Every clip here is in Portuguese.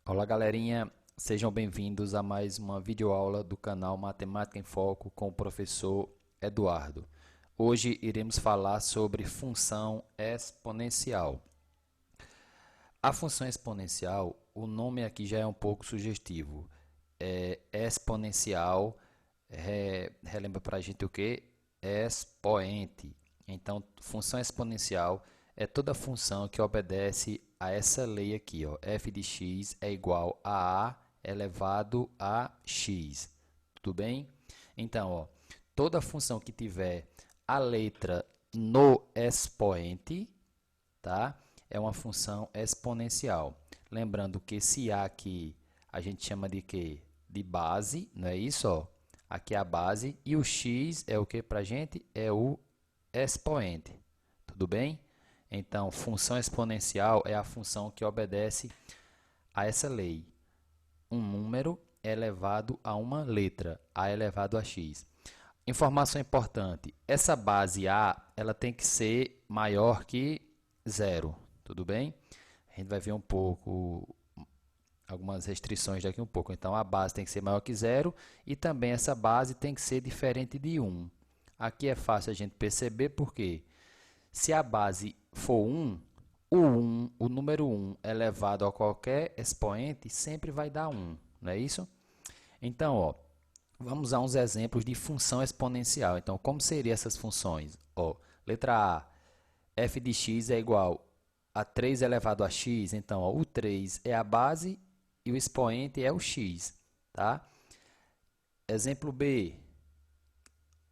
Olá, galerinha, sejam bem-vindos a mais uma videoaula do canal Matemática em Foco com o professor Eduardo. Hoje iremos falar sobre função exponencial. A função exponencial, o nome aqui já é um pouco sugestivo. Exponencial, relembra para a gente o que? Expoente. Então, função exponencial é toda função que obedece a essa lei aqui, ó. F de x é igual a elevado a x. Tudo bem? Então, ó, toda função que tiver a letra no expoente, tá? É uma função exponencial. Lembrando que esse a aqui a gente chama de quê? De base, não é isso? Ó? Aqui é a base e o x é o que para a gente? É o expoente. Tudo bem? Então, função exponencial é a função que obedece a essa lei. Um número elevado a uma letra, a elevado a x. Informação importante, essa base a ela tem que ser maior que zero, tudo bem? A gente vai ver um pouco, algumas restrições daqui um pouco. Então, a base tem que ser maior que zero e também essa base tem que ser diferente de 1. Aqui é fácil a gente perceber porque se a base for 1, o número 1 elevado a qualquer expoente sempre vai dar 1, não é isso? Então, ó, vamos a uns exemplos de função exponencial. Então, como seriam essas funções? Ó, letra A, f de x é igual a 3 elevado a x. Então, ó, o 3 é a base e o expoente é o x. Tá? Exemplo B,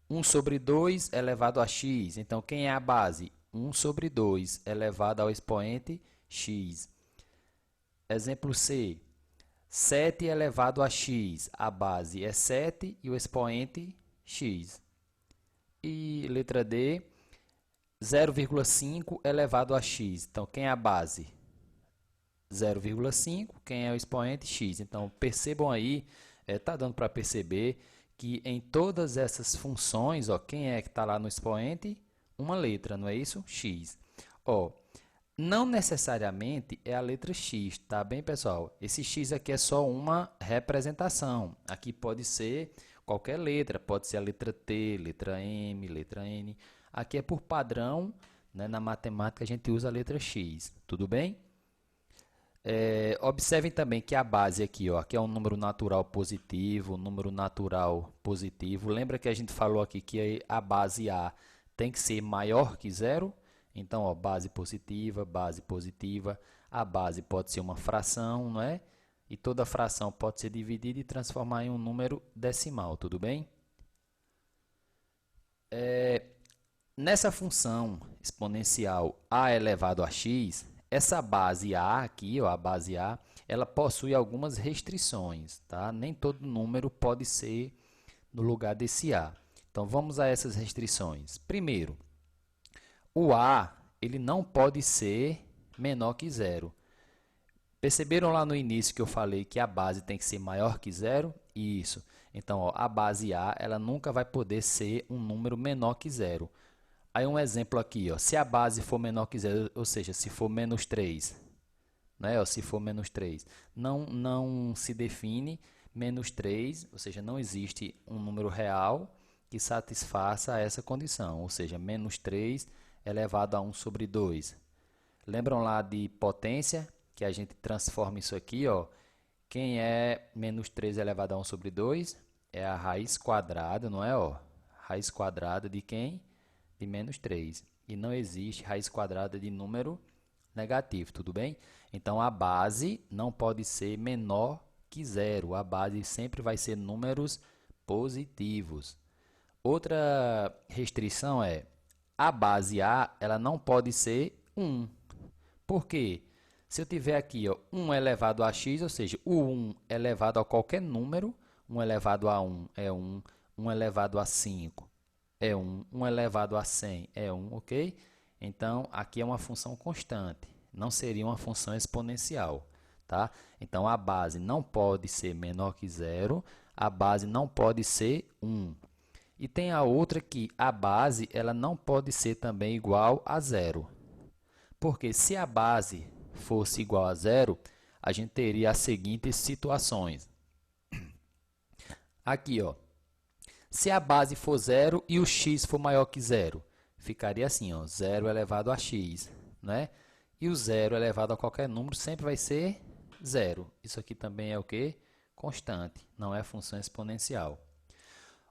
1 sobre 2 elevado a x. Então, quem é a base? 1 sobre 2 elevado ao expoente x. Exemplo C, 7 elevado a x. A base é 7 e o expoente x. E letra D, 0,5 elevado a x. Então, quem é a base? 0,5. Quem é o expoente? X. Então, percebam aí, está dando para perceber que em todas essas funções, ó, quem é que está lá no expoente? Uma letra, não é isso? X. Ó, não necessariamente é a letra X, tá bem, pessoal? Esse X aqui é só uma representação. Aqui pode ser qualquer letra, pode ser a letra T, letra M, letra N. Aqui é por padrão, né, na matemática a gente usa a letra X, tudo bem? Observem também que a base aqui, ó, aqui é um número natural positivo, número natural positivo. Lembra que a gente falou aqui que a base A tem que ser maior que zero? Então, ó, base positiva, a base pode ser uma fração, não é? E toda fração pode ser dividida e transformar em um número decimal, tudo bem? Nessa função exponencial a elevado a x, essa base a aqui, ó, a base a, ela possui algumas restrições, tá? Nem todo número pode ser no lugar desse a. Então, vamos a essas restrições. Primeiro, o a ele não pode ser menor que zero. Perceberam lá no início que eu falei que a base tem que ser maior que zero? Isso. Então, ó, a base a ela nunca vai poder ser um número menor que zero. Aí um exemplo aqui, ó, se a base for menor que zero, ou seja, se for menos 3, né, ou se for menos 3, não se define menos 3, ou seja, não existe um número real que satisfaça essa condição, ou seja, menos 3 elevado a 1 sobre 2. Lembram lá de potência, que a gente transforma isso aqui, ó, quem é menos 3 elevado a 1 sobre 2? É a raiz quadrada, não é? Ó? Raiz quadrada de quem? De menos 3. E não existe raiz quadrada de número negativo, tudo bem? Então, a base não pode ser menor que zero. A base sempre vai ser números positivos. Outra restrição é a base A ela não pode ser 1. Por quê? Se eu tiver aqui ó, 1 elevado a x, ou seja, o 1 elevado a qualquer número, 1 elevado a 1 é 1, 1 elevado a 5 é 1, 1 elevado a 100 é 1, ok? Então, aqui é uma função constante, não seria uma função exponencial, tá? Então, a base não pode ser menor que zero, a base não pode ser 1. E tem a outra que a base ela não pode ser também igual a zero. Porque se a base fosse igual a zero, a gente teria as seguintes situações. Aqui, ó, se a base for zero e o x for maior que zero, ficaria assim, ó, 0 elevado a x, né? E o 0 elevado a qualquer número sempre vai ser zero. Isso aqui também é o quê? Constante, não é função exponencial.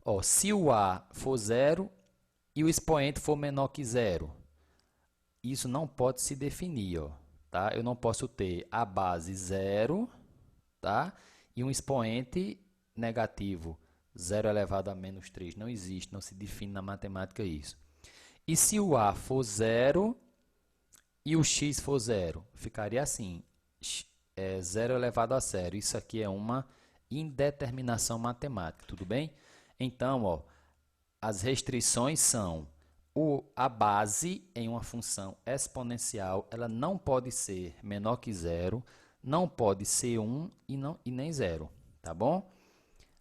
Ó, se o a for zero e o expoente for menor que zero, isso não pode se definir, ó, tá? Eu não posso ter a base zero, tá? E um expoente negativo, 0 elevado a menos 3. Não existe, não se define na matemática isso. E se o a for zero e o x for zero, ficaria assim, 0 elevado a zero. Isso aqui é uma indeterminação matemática, tudo bem? Então, ó, as restrições são a base em uma função exponencial, ela não pode ser menor que zero, não pode ser 1 e nem zero, tá bom?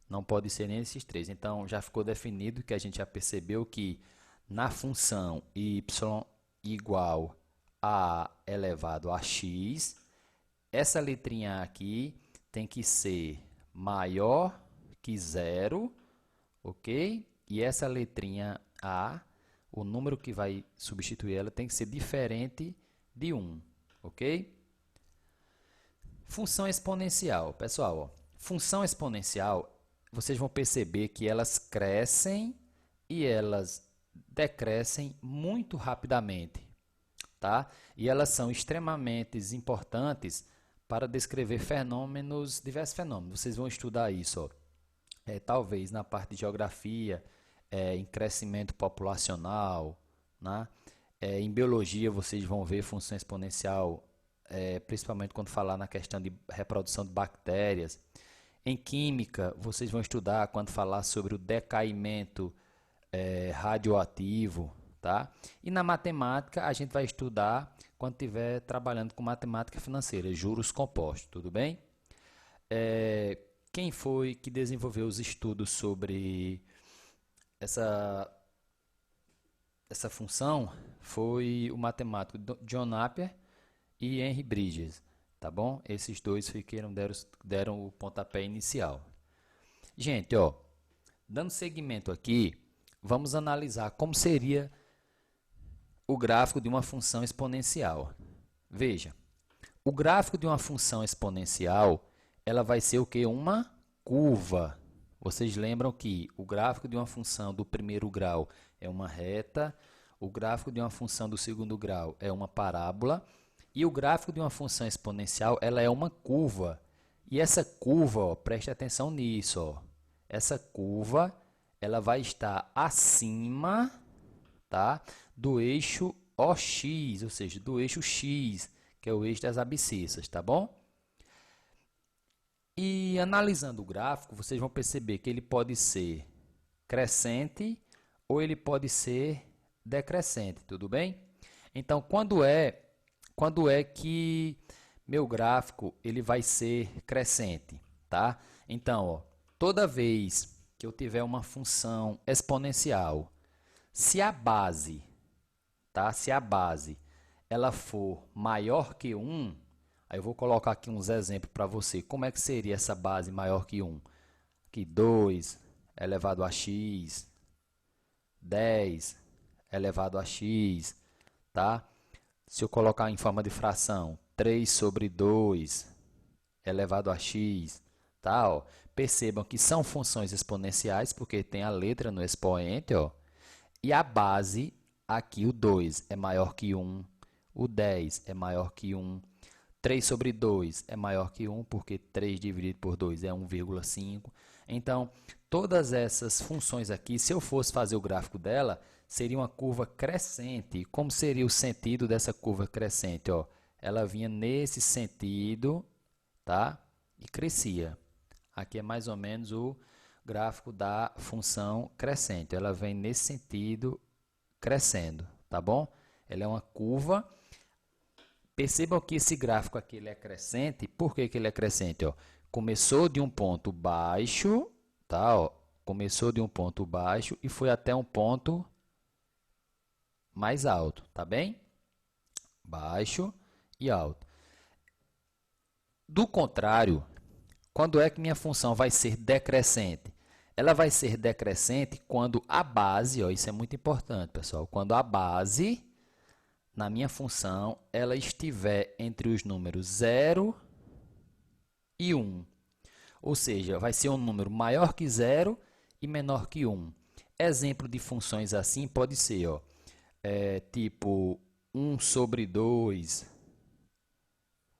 Não pode ser nem esses três. Então, já ficou definido que a gente já percebeu que na função y igual a elevado a x, essa letrinha aqui tem que ser maior que zero, ok? E essa letrinha a, o número que vai substituir ela tem que ser diferente de 1, ok? Função exponencial, pessoal, ó, função exponencial, vocês vão perceber que elas crescem e elas decrescem muito rapidamente, tá? E elas são extremamente importantes para descrever fenômenos, diversos fenômenos. Vocês vão estudar isso, ó. Talvez na parte de geografia, em crescimento populacional, né? Em biologia vocês vão ver função exponencial, principalmente quando falar na questão de reprodução de bactérias. Em química, vocês vão estudar quando falar sobre o decaimento radioativo, tá? E na matemática, a gente vai estudar quando estiver trabalhando com matemática financeira, juros compostos, tudo bem? Quem foi que desenvolveu os estudos sobre essa função foi o matemático John Napier e Henry Bridges, tá bom? Esses dois deram o pontapé inicial. Gente, ó, dando seguimento aqui, vamos analisar como seria o gráfico de uma função exponencial. Veja, o gráfico de uma função exponencial, ela vai ser o que? Uma curva. Vocês lembram que o gráfico de uma função do primeiro grau é uma reta, o gráfico de uma função do segundo grau é uma parábola, e o gráfico de uma função exponencial, ela é uma curva. E essa curva, ó, preste atenção nisso, ó. Essa curva, ela vai estar acima, tá, do eixo OX, ou seja, do eixo X, que é o eixo das abscissas, tá bom? E analisando o gráfico, vocês vão perceber que ele pode ser crescente ou ele pode ser decrescente, tudo bem? Então, quando é que meu gráfico ele vai ser crescente, tá? Então, ó, toda vez que eu tiver uma função exponencial, se a base, tá? Se a base ela for maior que 1, aí eu vou colocar aqui uns exemplos para você. Como é que seria essa base maior que 1? Aqui 2 elevado a x, 10 elevado a x, tá? Se eu colocar em forma de fração, 3 sobre 2 elevado a x, tá? Ó, percebam que são funções exponenciais, porque tem a letra no expoente, ó. E a base, aqui o 2 é maior que 1, o 10 é maior que 1, 3 sobre 2 é maior que 1, porque 3 dividido por 2 é 1,5. Então, todas essas funções aqui, se eu fosse fazer o gráfico dela, seria uma curva crescente. Como seria o sentido dessa curva crescente? Ó, ela vinha nesse sentido, tá? E crescia. Aqui é mais ou menos o gráfico da função crescente. Ela vem nesse sentido, crescendo, tá bom? Ela é uma curva. Percebam que esse gráfico aqui ele é crescente. Por que que ele é crescente? Ó, começou de um ponto baixo, tá? Ó, começou de um ponto baixo e foi até um ponto mais alto, tá bem? Baixo e alto. Do contrário, quando é que minha função vai ser decrescente? Ela vai ser decrescente quando a base, ó, isso é muito importante, pessoal, quando a base na minha função ela estiver entre os números 0 e 1. Ou seja, vai ser um número maior que 0 e menor que 1. Exemplo de funções assim pode ser, ó, tipo 1 sobre 2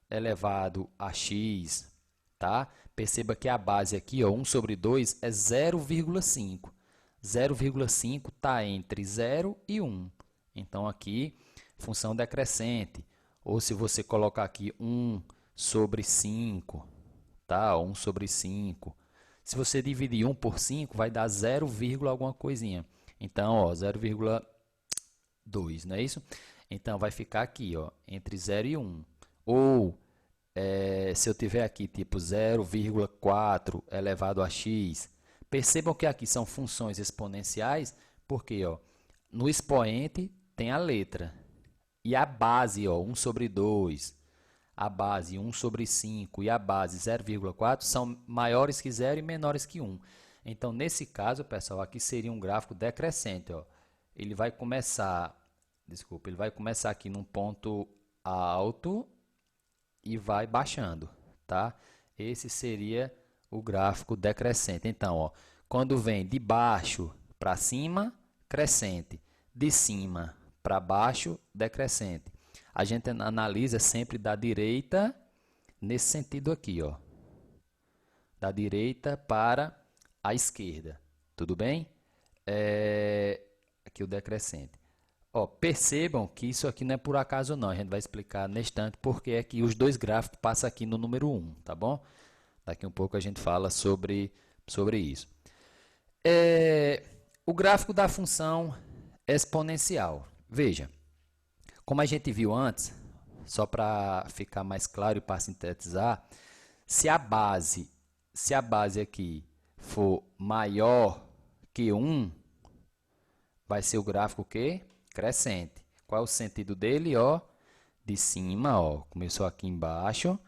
elevado a x, tá? Perceba que a base aqui, ó, 1 sobre 2 é 0,5. 0,5 está entre 0 e 1. Então, aqui, função decrescente. Ou se você colocar aqui 1 sobre 5, tá? 1 sobre 5. Se você dividir 1 por 5, vai dar 0, alguma coisinha. Então, ó, 0,2, não é isso? Então, vai ficar aqui, ó, entre 0 e 1. Ou, se eu tiver aqui, tipo 0,4 elevado a x, percebam que aqui são funções exponenciais, porque ó, no expoente tem a letra. E a base, ó, 1 sobre 2, a base 1 sobre 5 e a base 0,4 são maiores que 0 e menores que 1. Então, nesse caso, pessoal, aqui seria um gráfico decrescente. Ó. Ele vai começar aqui num ponto alto e vai baixando, tá? Esse seria o gráfico decrescente. Então, ó, quando vem de baixo para cima, crescente. De cima para baixo, decrescente. A gente analisa sempre da direita, nesse sentido aqui, ó. Da direita para a esquerda. Tudo bem? Aqui o decrescente. Ó, percebam que isso aqui não é por acaso não, a gente vai explicar neste instante porque é que os dois gráficos passam aqui no número 1, tá bom? Daqui um pouco a gente fala sobre isso. O gráfico da função exponencial. Veja, como a gente viu antes, só para ficar mais claro e para sintetizar, se a base aqui for maior que 1, vai ser o gráfico o quê? Crescente. Qual é o sentido dele? Ó, de cima, ó, começou aqui embaixo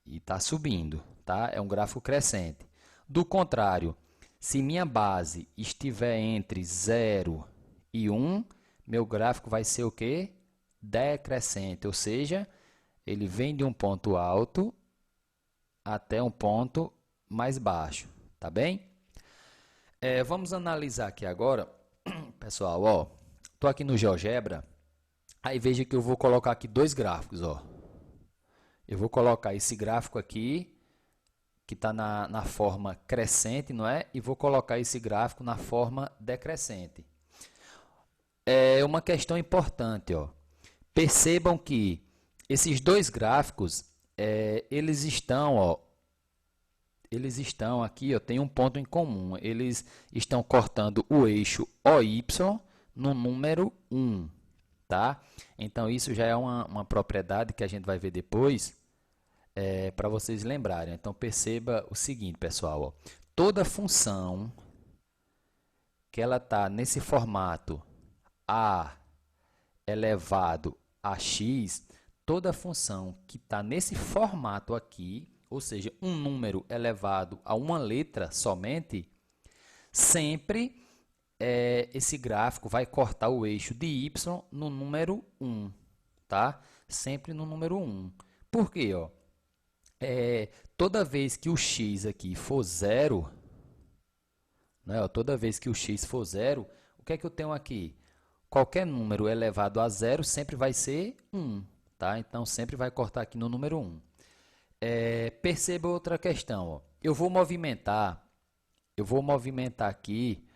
e está subindo, tá? É um gráfico crescente. Do contrário, se minha base estiver entre 0 e 1, meu gráfico vai ser o quê? Decrescente, ou seja, ele vem de um ponto alto até um ponto mais baixo, tá bem? Vamos analisar aqui agora, pessoal, ó, estou aqui no GeoGebra, aí veja que eu vou colocar aqui dois gráficos, ó. Eu vou colocar esse gráfico aqui, que está na forma crescente, não é? E vou colocar esse gráfico na forma decrescente. É uma questão importante, ó. Percebam que esses dois gráficos, eles estão aqui, ó, tem um ponto em comum. Eles estão cortando o eixo OY no número 1, tá? Então, isso já é uma propriedade que a gente vai ver depois, para vocês lembrarem. Então, perceba o seguinte, pessoal. Ó, toda função que ela está nesse formato a elevado a x, toda função que está nesse formato aqui, ou seja, um número elevado a uma letra somente, sempre esse gráfico vai cortar o eixo de y no número 1, tá? Sempre no número 1. Por quê? Ó? Toda vez que o x aqui for 0, né? Ó, toda vez que o x for 0, o que é que eu tenho aqui? Qualquer número elevado a 0 sempre vai ser 1, tá? Então, sempre vai cortar aqui no número 1. Perceba outra questão. Ó. Eu vou movimentar aqui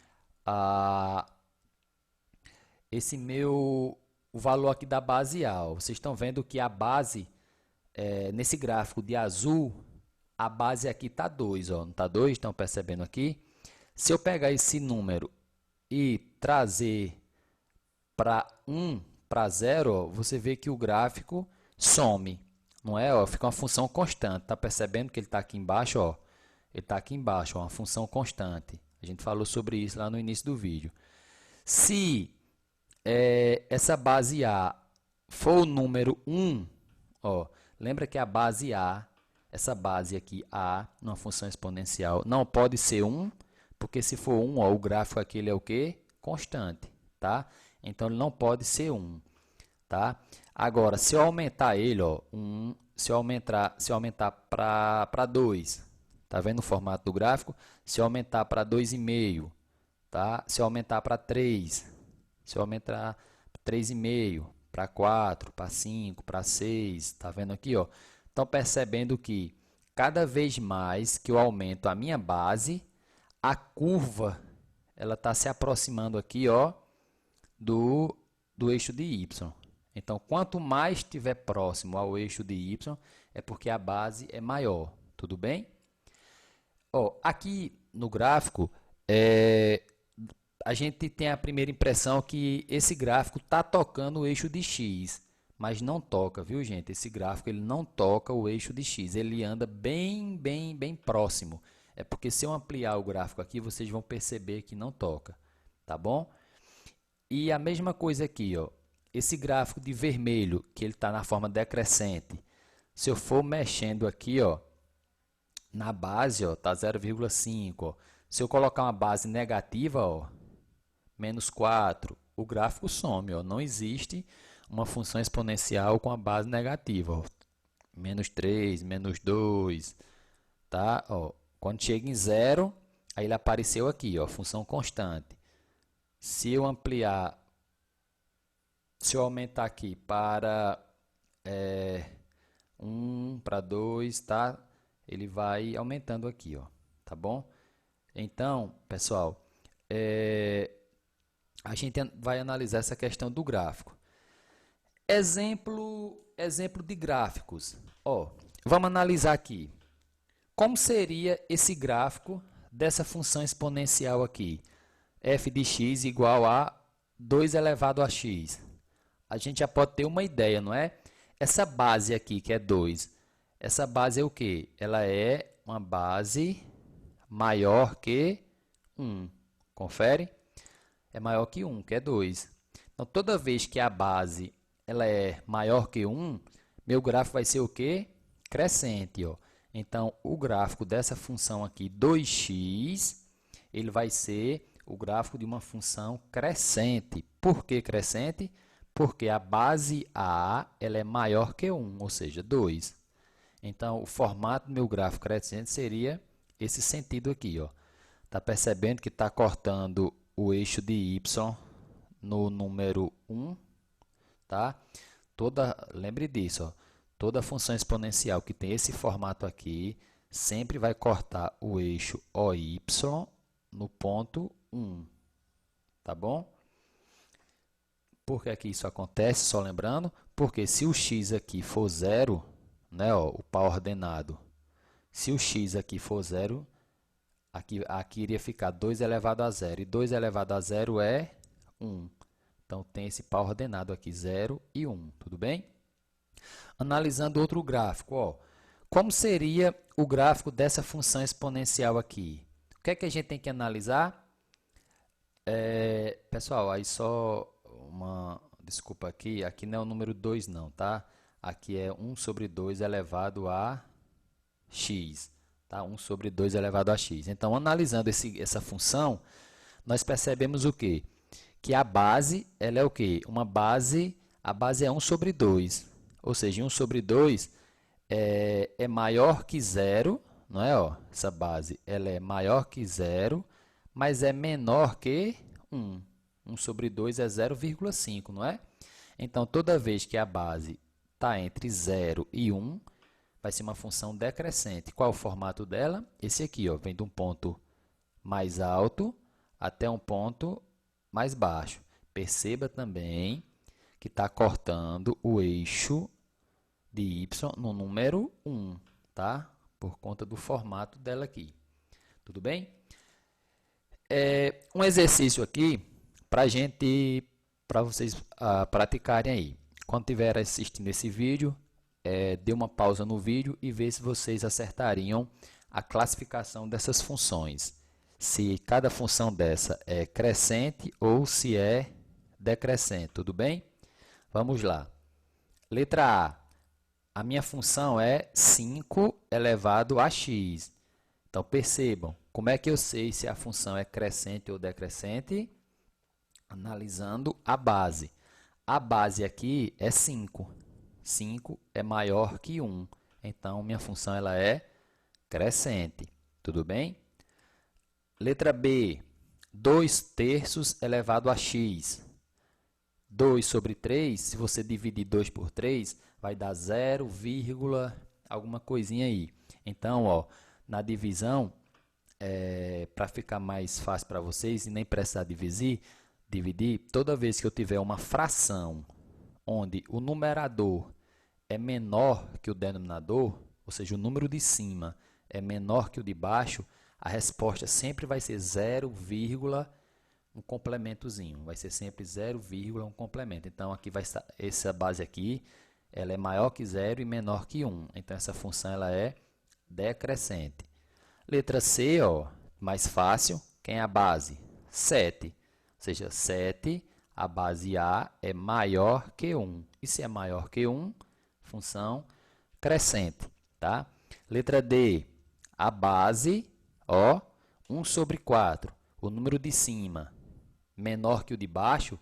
o valor aqui da base A. Ó. Vocês estão vendo que a base, nesse gráfico de azul, a base aqui está 2, ó. Não está 2? Estão percebendo aqui? Se eu pegar esse número e trazer para 1, para 0, ó, você vê que o gráfico some, não é? Ó, fica uma função constante. Está percebendo que ele está aqui embaixo? Ó? Ele está aqui embaixo, ó, uma função constante. A gente falou sobre isso lá no início do vídeo. Se essa base A for o número 1, ó, lembra que a base A essa base aqui, A, numa função exponencial, não pode ser 1, porque se for 1, ó, o gráfico aqui ele é o quê? Constante, tá? Então, ele não pode ser 1, tá? Agora, se eu aumentar ele, ó, se eu aumentar para 2, tá vendo o formato do gráfico? Se eu aumentar para 2,5, tá? Se eu aumentar para 3, se eu aumentar para 3,5, para 4, para 5, para 6, tá vendo aqui, ó? Estão percebendo que cada vez mais que eu aumento a minha base, a curva ela está se aproximando aqui, ó, do eixo de y. Então, quanto mais estiver próximo ao eixo de y, é porque a base é maior, tudo bem? Ó, aqui no gráfico, a gente tem a primeira impressão que esse gráfico está tocando o eixo de x, mas não toca, viu, gente? Esse gráfico ele não toca o eixo de x, ele anda bem próximo. É porque se eu ampliar o gráfico aqui, vocês vão perceber que não toca, tá bom? E a mesma coisa aqui, ó, esse gráfico de vermelho, que ele está na forma decrescente, se eu for mexendo aqui, ó, na base, ó, tá 0,5, ó. Se eu colocar uma base negativa, ó, menos 4, o gráfico some, ó. Não existe uma função exponencial com a base negativa, ó. Menos 3, menos 2, tá? Ó, quando chega em 0, aí ele apareceu aqui, ó, função constante. Se eu ampliar, se eu aumentar aqui para 1, para 2, tá? Ele vai aumentando aqui, ó, tá bom? Então, pessoal, a gente vai analisar essa questão do gráfico. Exemplo de gráficos. Ó, vamos analisar aqui. Como seria esse gráfico dessa função exponencial aqui? F de x igual a 2 elevado a x. A gente já pode ter uma ideia, não é? Essa base aqui, que é 2, essa base é o quê? Ela é uma base maior que 1. Confere? É maior que 1, que é 2. Então, toda vez que a base ela é maior que 1, meu gráfico vai ser o quê? Crescente, ó. Então, o gráfico dessa função aqui, 2x, ele vai ser o gráfico de uma função crescente. Por que crescente? Porque a base A ela é maior que 1, ou seja, 2. Então, o formato do meu gráfico crescente seria esse sentido aqui, ó. Tá percebendo que está cortando o eixo de y no número 1, tá? Lembre disso, ó. Toda função exponencial que tem esse formato aqui sempre vai cortar o eixo OY no ponto 1, tá bom? Por que aqui isso acontece? Só lembrando, porque se o x aqui for 0, né, ó, o par ordenado, se o x aqui for 0, aqui iria ficar 2 elevado a 0, e 2 elevado a 0 é 1. Então, tem esse par ordenado aqui, 0 e 1, tudo bem? Analisando outro gráfico, ó, como seria o gráfico dessa função exponencial aqui? O que é que a gente tem que analisar? Pessoal, aí só uma desculpa aqui não é o número 2 não, tá? Aqui é 1 sobre 2 elevado a x, tá? 1 sobre 2 elevado a x. Então, analisando essa função, nós percebemos o quê? Que a base, ela é o quê? A base é 1 sobre 2, ou seja, 1 sobre 2 é maior que 0, não é? Ó, essa base ela é maior que 0, mas é menor que 1. 1 sobre 2 é 0,5, não é? Então, toda vez que a base está entre 0 e 1, vai ser uma função decrescente. Qual é o formato dela? Esse aqui, ó, vem de um ponto mais alto até um ponto mais baixo. Perceba também que está cortando o eixo de y no número 1, tá? Por conta do formato dela aqui. Tudo bem? Um exercício aqui para vocês praticarem aí. Quando estiver assistindo esse vídeo, dê uma pausa no vídeo e vê se vocês acertariam a classificação dessas funções. Se cada função dessa é crescente ou se é decrescente, tudo bem? Vamos lá. Letra A. A minha função é 5 elevado a x. Então, percebam, como é que eu sei se a função é crescente ou decrescente? Analisando a base. A base aqui é 5. 5 é maior que 1. Então, minha função ela é crescente. Tudo bem? Letra B. 2 terços elevado a x. 2 sobre 3, se você dividir 2 por 3, vai dar 0, alguma coisinha aí. Então, ó, na divisão, para ficar mais fácil para vocês e nem precisar dividir, toda vez que eu tiver uma fração onde o numerador é menor que o denominador, ou seja, o número de cima é menor que o de baixo, a resposta sempre vai ser 0, um complementozinho. Vai ser sempre 0, um complemento. Então, aqui vai estar, essa base aqui, ela é maior que 0 e menor que 1. Então, essa função ela é decrescente. Letra C, ó, mais fácil. Quem é a base? 7. Ou seja, 7, a base A é maior que 1. E se é maior que 1, função crescente. Tá? Letra D, a base, ó, 1 sobre 4. O número de cima menor que o de baixo,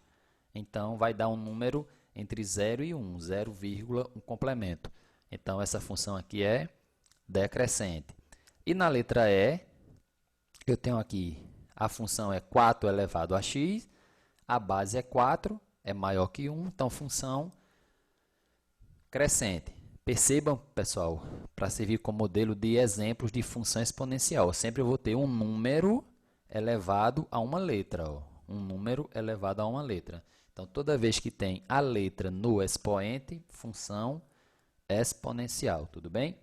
então vai dar um número entre 0 e 1, 0, um complemento. Então, essa função aqui é decrescente. E na letra E, eu tenho aqui, a função é 4 elevado a x, a base é 4, é maior que 1, então função crescente. Percebam, pessoal, para servir como modelo de exemplos de função exponencial, sempre eu vou ter um número elevado a uma letra, ó. Um número elevado a uma letra. Então, toda vez que tem a letra no expoente, função exponencial, tudo bem?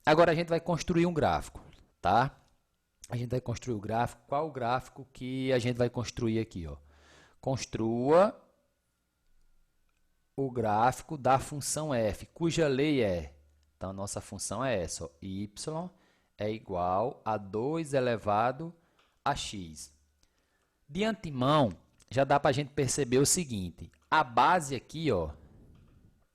Agora, a gente vai construir um gráfico, tá? A gente vai construir o gráfico. Qual o gráfico que a gente vai construir aqui, ó? Construa o gráfico da função f, cuja lei é, então, a nossa função é essa, ó, y é igual a 2 elevado a x. De antemão, já dá para a gente perceber o seguinte, a base aqui, ó,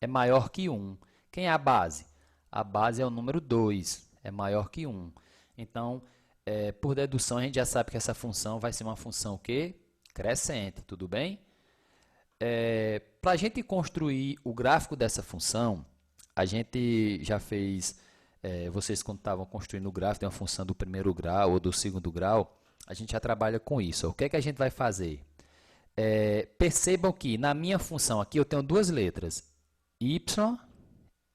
é maior que 1. Quem é a base? A base é o número 2, é maior que 1. Então, por dedução, a gente já sabe que essa função vai ser uma função o quê? Crescente, tudo bem? Para a gente construir o gráfico dessa função, a gente já fez, vocês quando estavam construindo o gráfico de uma função do primeiro grau ou do segundo grau, a gente já trabalha com isso. O que é que a gente vai fazer? Percebam que na minha função aqui eu tenho duas letras, y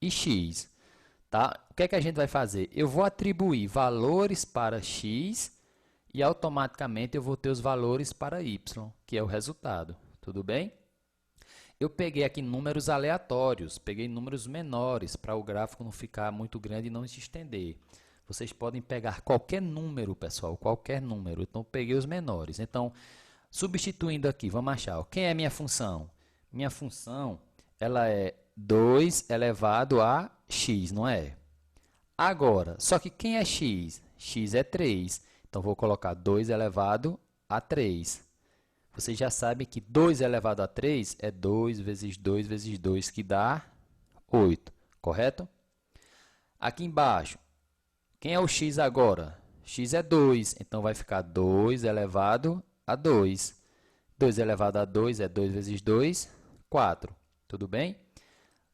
e x. Tá? O que é que a gente vai fazer? Eu vou atribuir valores para x e automaticamente eu vou ter os valores para y, que é o resultado. Tudo bem? Eu peguei aqui números aleatórios, peguei números menores para o gráfico não ficar muito grande e não se estender. Vocês podem pegar qualquer número, pessoal, qualquer número. Então, eu peguei os menores. Então, substituindo aqui, vamos achar. Ó, quem é minha função? Minha função ela é 2 elevado a x, não é? Agora, só que quem é x? X é 3. Então, vou colocar 2 elevado a 3. Vocês já sabem que 2 elevado a 3 é 2 vezes 2 vezes 2, que dá 8, correto? Aqui embaixo, quem é o x agora? X é 2, então vai ficar 2 elevado a 2. 2 elevado a 2 é 2 vezes 2, 4. Tudo bem?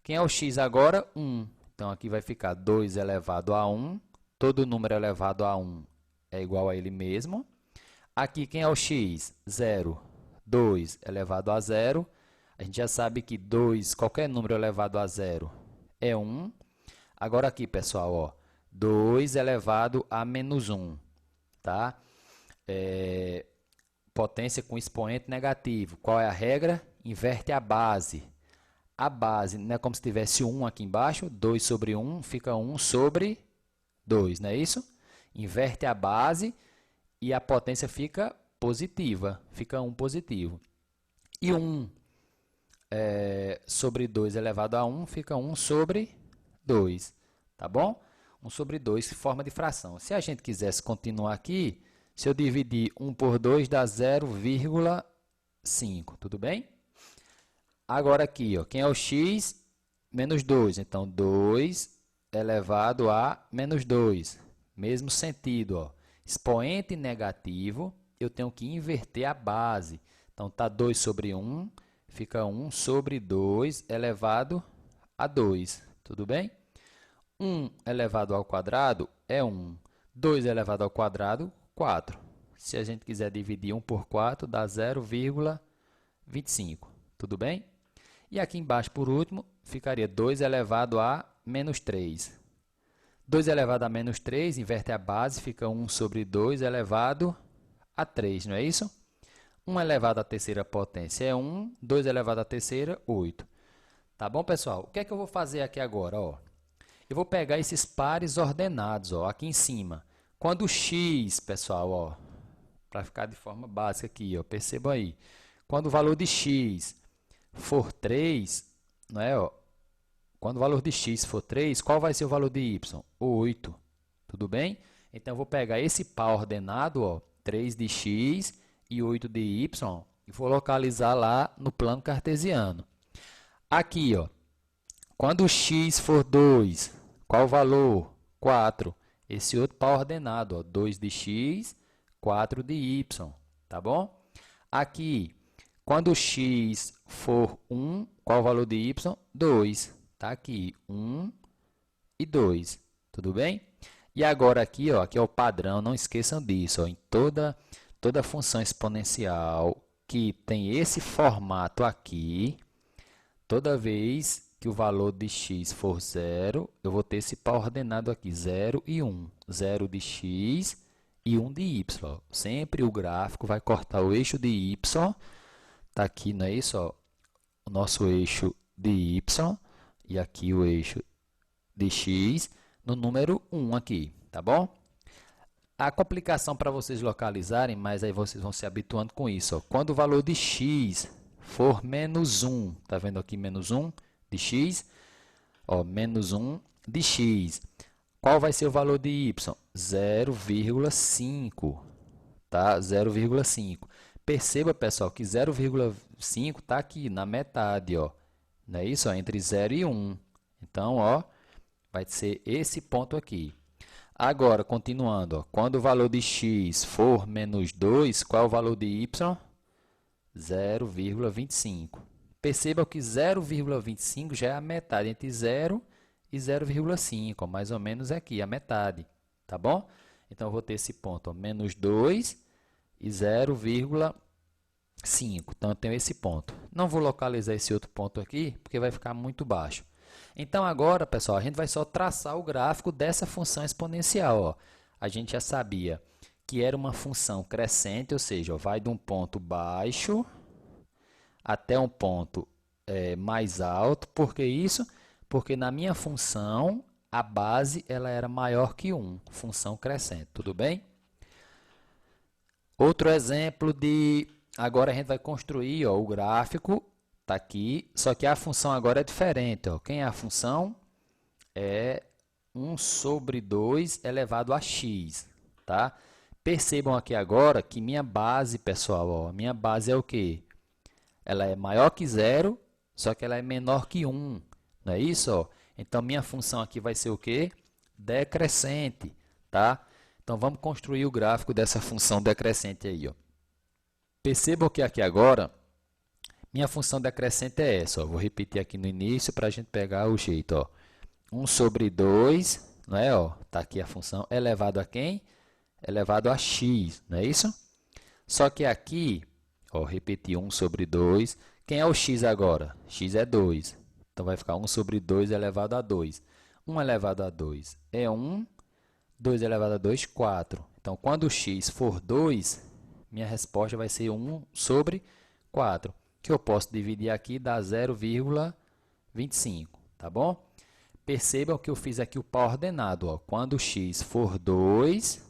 Quem é o x agora? 1. Então, aqui vai ficar 2 elevado a 1. Todo número elevado a 1 é igual a ele mesmo. Aqui, quem é o x? 0. 2 elevado a 0. A gente já sabe que 2, qualquer número elevado a 0 é 1. Agora, aqui, pessoal, ó, 2 elevado a menos 1. Tá? Potência com expoente negativo. Qual é a regra? Inverte a base. A base não é como se tivesse 1 aqui embaixo. 2 sobre 1 fica 1 sobre 2, não é isso? Inverte a base e a potência fica positiva. Fica 1 positivo. E 1 sobre 2 elevado a 1 fica 1 sobre 2. Tá bom? 1 sobre 2 forma de fração. Se a gente quisesse continuar aqui, se eu dividir 1 por 2 dá 0,5. Tudo bem? Agora aqui, ó, quem é o x? menos 2. Então, 2 elevado a menos 2. Mesmo sentido, ó. Expoente negativo, eu tenho que inverter a base. Então, está 2 sobre 1, fica 1 sobre 2 elevado a 2. Tudo bem? 1 elevado ao quadrado é 1. 2 elevado ao quadrado, 4. Se a gente quiser dividir 1 por 4, dá 0,25. Tudo bem? E aqui embaixo, por último, ficaria 2 elevado a menos 3. 2 elevado a menos 3, inverte a base, fica 1 sobre 2 elevado a 3, não é isso? 1 elevado à terceira potência é 1, 2 elevado à terceira, 8. Tá bom, pessoal? O que é que eu vou fazer aqui agora? Ó? Eu vou pegar esses pares ordenados, ó, aqui em cima. Quando o x, pessoal, para ficar de forma básica aqui, ó, percebam aí. Quando o valor de x for 3, não é, ó, quando o valor de x for 3, qual vai ser o valor de y? 8. Tudo bem? Então, eu vou pegar esse par ordenado, ó, 3 de x e 8 de y, e vou localizar lá no plano cartesiano. Aqui, ó, quando x for 2, qual o valor? 4. Esse outro par ordenado, ó, 2 de x, 4 de y, tá bom? Aqui, quando x for 1, qual o valor de y? 2. Tá aqui, 1 e 2, tudo bem? E agora aqui, ó, aqui é o padrão, não esqueçam disso, ó, em toda função exponencial que tem esse formato aqui, toda vez que o valor de x for 0, eu vou ter esse par ordenado aqui, 0 e 1. 0 de x e 1 de y. Sempre o gráfico vai cortar o eixo de y. Está aqui, não é isso? Ó, o nosso eixo de y e aqui o eixo de x no número 1 aqui, tá bom? A complicação para vocês localizarem, mas aí vocês vão se habituando com isso. Ó. Quando o valor de x for menos 1, tá vendo aqui menos 1 de x? Ó, menos 1 de x. Qual vai ser o valor de y? 0,5, tá? 0,5. Perceba, pessoal, que 0,5 está aqui na metade, ó. Não é isso? Ó, entre 0 e 1. Então, ó, vai ser esse ponto aqui. Agora, continuando, ó, quando o valor de x for menos 2, qual é o valor de y? 0,25. Perceba que 0,25 já é a metade entre 0 e 0,5, mais ou menos aqui, a metade, tá bom? Então, eu vou ter esse ponto, ó, menos 2 e 0,5. Então, eu tenho esse ponto. Não vou localizar esse outro ponto aqui, porque vai ficar muito baixo. Então, agora, pessoal, a gente vai só traçar o gráfico dessa função exponencial. Ó. A gente já sabia que era uma função crescente, ou seja, ó, vai de um ponto baixo até um ponto mais alto. Por que isso? Porque na minha função, a base ela era maior que 1, função crescente. Tudo bem? Outro exemplo de... Agora, a gente vai construir ó, o gráfico. Está aqui, só que a função agora é diferente. Ó. Quem é a função? É 1 sobre 2 elevado a x. Tá? Percebam aqui agora que minha base, pessoal, ó, minha base é o quê? Ela é maior que 0, só que ela é menor que 1. Não é isso? Ó? Então, minha função aqui vai ser o quê? Decrescente. Tá? Então, vamos construir o gráfico dessa função decrescente aí. Ó. Percebam que aqui agora... Minha função decrescente é essa, ó. Vou repetir aqui no início para a gente pegar o jeito. Ó. 1 sobre 2, não é? Está aqui a função elevado a quem? Elevado a x, não é isso? Só que aqui, ó, repetir 1 sobre 2. Quem é o x agora? X é 2. Então, vai ficar 1 sobre 2 elevado a 2. 1 elevado a 2 é 1. 2 elevado a 2, 4. Então, quando o x for 2, minha resposta vai ser 1 sobre 4. Que eu posso dividir aqui, dá 0,25, tá bom? Percebam que eu fiz aqui o par ordenado, ó. Quando o x for 2,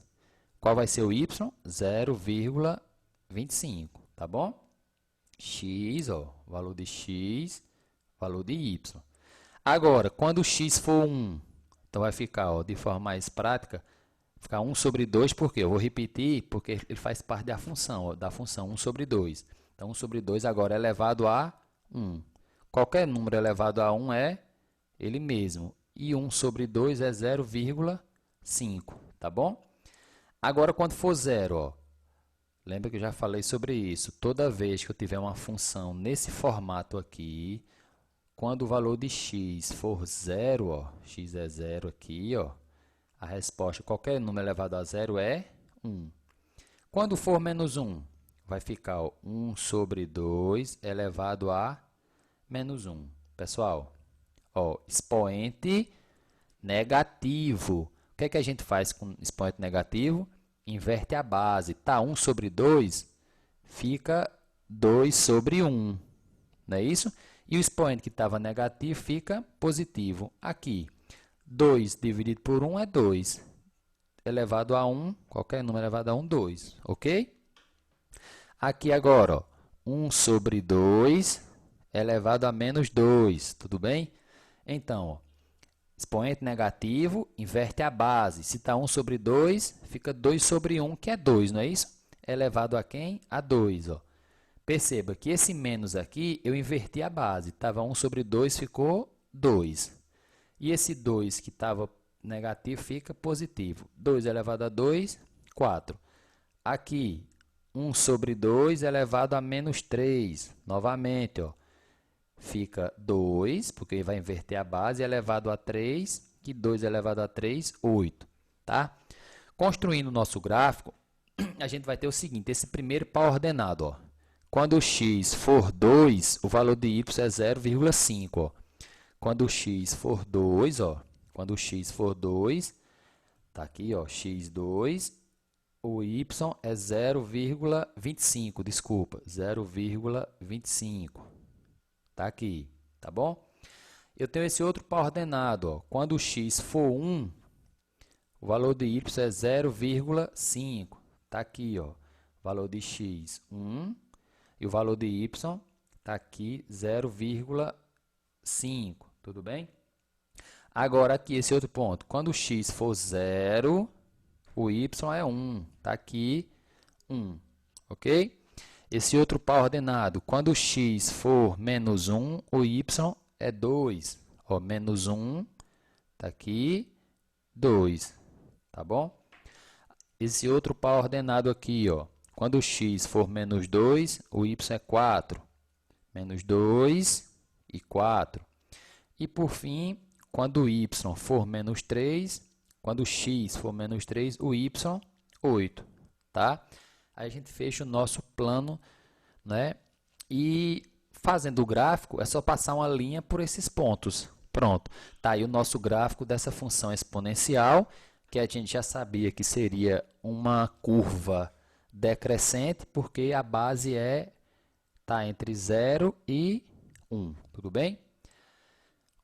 qual vai ser o y? 0,25, tá bom? X, ó, valor de x, valor de y. Agora, quando o x for 1, então vai ficar, ó, de forma mais prática, ficar 1 sobre 2, por quê? Eu vou repetir, porque ele faz parte da função, ó, 1 sobre 2. Então, 1 sobre 2 agora é elevado a 1. Qualquer número elevado a 1 é ele mesmo. E 1 sobre 2 é 0,5, tá bom? Agora, quando for zero, ó, lembra que eu já falei sobre isso. Toda vez que eu tiver uma função nesse formato aqui, quando o valor de x for zero, ó, x é zero aqui, ó, a resposta, qualquer número elevado a zero é 1. Quando for menos 1, vai ficar ó, 1 sobre 2 elevado a menos 1. Pessoal, ó, expoente negativo. O que é que a gente faz com expoente negativo? Inverte a base. Tá 1 sobre 2, fica 2 sobre 1. Não é isso? E o expoente que estava negativo fica positivo. Aqui, 2 dividido por 1 é 2. Elevado a 1, qualquer número elevado a 1, 2. Ok? Aqui agora, ó, 1 sobre 2 elevado a menos 2. Tudo bem? Então, ó, expoente negativo, inverte a base. Se está 1 sobre 2, fica 2 sobre 1, que é 2, não é isso? Elevado a quem? A 2. Ó. Perceba que esse menos aqui, eu inverti a base. Estava 1 sobre 2, ficou 2. E esse 2 que estava negativo fica positivo. 2 elevado a 2, 4. Aqui, 1 sobre 2 elevado a menos 3. Novamente, ó, fica 2, porque vai inverter a base, elevado a 3, que 2 elevado a 3, 8. Tá? Construindo o nosso gráfico, a gente vai ter o seguinte, esse primeiro par ordenado, ó. Quando o x for 2, o valor de y é 0,5. Quando o x for 2, ó, quando o x for 2, tá aqui, ó, x2, o y é 0,25, desculpa, 0,25. Tá aqui, tá bom? Eu tenho esse outro par ordenado, ó, quando o x for 1, o valor de y é 0,5. Tá aqui, ó, valor de x 1 e o valor de y tá aqui 0,5. Tudo bem? Agora, aqui, esse outro ponto. Quando o x for 0, o y é 1. Está aqui 1. Ok? Esse outro par ordenado. Quando o x for menos 1, o y é 2. Ó, menos 1, está aqui 2. Tá bom? Esse outro par ordenado aqui, ó. Quando o x for menos 2, o y é 4. Menos 2 e 4. E, por fim, quando o y for menos 3, quando o x for menos 3, o y, 8. Tá? Aí a gente fecha o nosso plano, né? E fazendo o gráfico, é só passar uma linha por esses pontos. Pronto. Tá aí o nosso gráfico dessa função exponencial, que a gente já sabia que seria uma curva decrescente, porque a base tá entre 0 e 1. Tudo bem?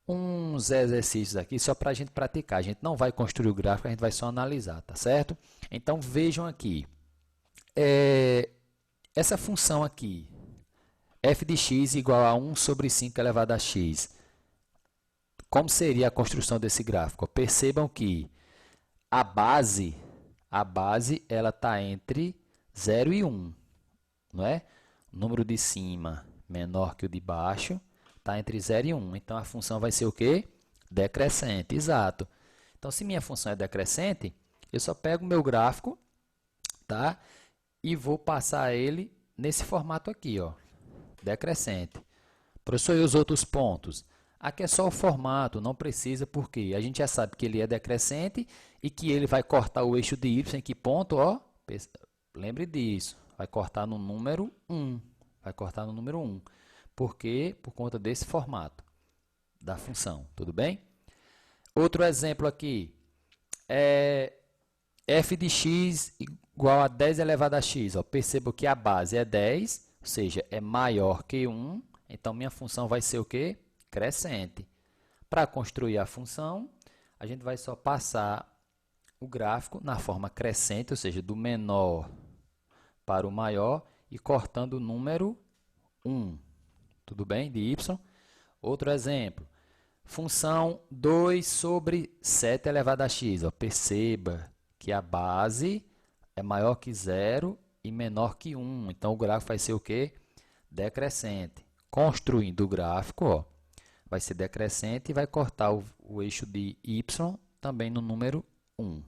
Uns exercícios aqui só para a gente praticar. A gente não vai construir o gráfico, a gente vai só analisar, tá certo? Então, vejam aqui. Essa função aqui, f de x igual a 1 sobre 5 elevado a x. Como seria a construção desse gráfico? Percebam que a base ela está entre 0 e 1. Não é? O número de cima menor que o de baixo. Está entre 0 e 1. Então, a função vai ser o quê? Decrescente, exato. Então, se minha função é decrescente, eu só pego o meu gráfico, tá? E vou passar ele nesse formato aqui, ó, decrescente. Professor, e os outros pontos? Aqui é só o formato, não precisa, porque a gente já sabe que ele é decrescente e que ele vai cortar o eixo de y em que ponto? Ó, lembre disso, vai cortar no número 1. Vai cortar no número 1. Por quê? Por conta desse formato da função, tudo bem? Outro exemplo aqui é f de x igual a 10 elevado a x. Ó, perceba que a base é 10, ou seja, é maior que 1, então minha função vai ser o quê? Crescente. Para construir a função, a gente vai só passar o gráfico na forma crescente, ou seja, do menor para o maior e cortando o número 1. Tudo bem? De y. Outro exemplo. Função 2 sobre 7 elevado a x. Ó, perceba que a base é maior que 0 e menor que 1. Então, o gráfico vai ser o quê? Decrescente. Construindo o gráfico, ó, vai ser decrescente e vai cortar o eixo de y também no número 1.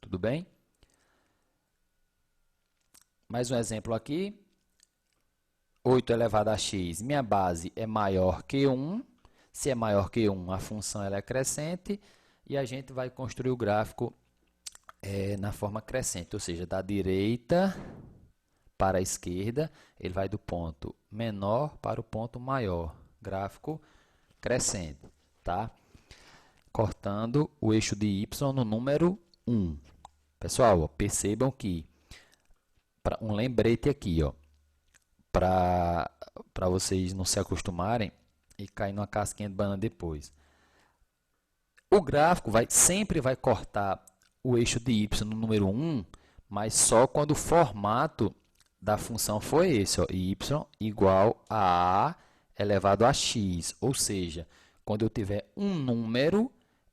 Tudo bem? Mais um exemplo aqui. 8 elevado a x, minha base é maior que 1. Se é maior que 1, a função ela é crescente. E a gente vai construir o gráfico na forma crescente, ou seja, da direita para a esquerda, ele vai do ponto menor para o ponto maior. Gráfico crescente, tá? Cortando o eixo de y no número 1. Pessoal, ó, percebam que, um lembrete aqui, ó, para vocês não se acostumarem e cair numa casquinha de banana depois. O gráfico sempre vai cortar o eixo de y no número 1, mas só quando o formato da função for esse, ó, y igual a elevado a x, ou seja, quando eu tiver um número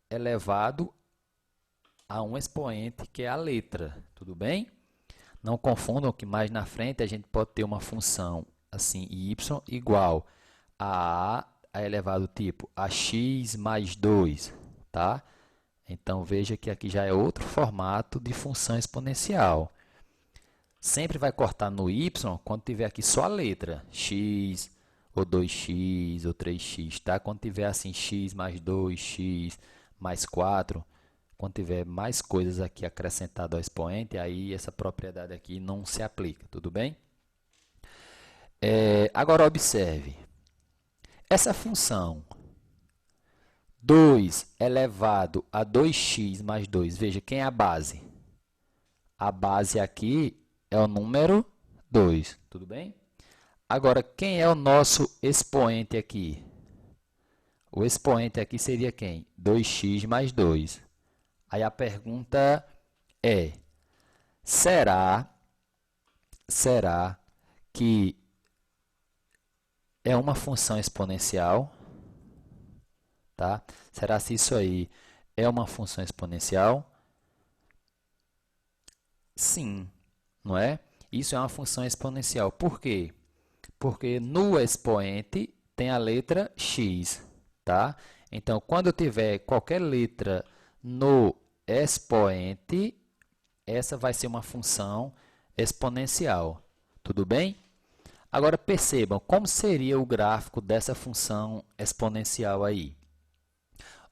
elevado a um expoente, que é a letra, tudo bem? Não confundam que mais na frente a gente pode ter uma função assim, y igual a elevado tipo a x mais 2, tá? Então, veja que aqui já é outro formato de função exponencial. Sempre vai cortar no y quando tiver aqui só a letra, x, ou 2x, ou 3x, tá? Quando tiver assim, x mais 2, x mais 4, quando tiver mais coisas aqui acrescentado ao expoente, aí essa propriedade aqui não se aplica, tudo bem? Agora, observe. Essa função 2 elevado a 2x mais 2, veja, quem é a base? A base aqui é o número 2, tudo bem? Agora, quem é o nosso expoente aqui? O expoente aqui seria quem? 2x mais 2. Aí a pergunta é, será que é uma função exponencial? Tá? Será se isso aí é uma função exponencial? Sim, não é? Isso é uma função exponencial. Por quê? Porque no expoente tem a letra x, tá? Então, quando eu tiver qualquer letra no expoente, essa vai ser uma função exponencial. Tudo bem? Agora, percebam como seria o gráfico dessa função exponencial aí.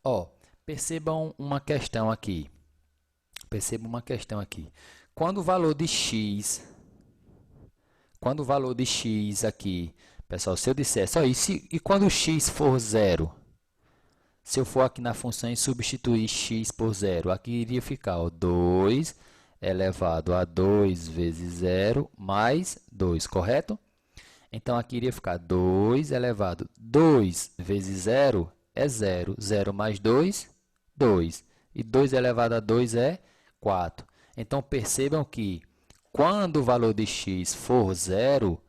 Ó, percebam uma questão aqui. Quando o valor de x aqui, pessoal, se eu dissesse, ó, e quando o x for 0? Se eu for aqui na função e substituir x por 0, aqui iria ficar, ó, 2 elevado a 2 vezes 0 mais 2, correto? Então, aqui iria ficar 2 elevado a 2 vezes 0 é 0. 0 mais 2, 2. E 2 elevado a 2 é 4. Então, percebam que quando o valor de x for 0,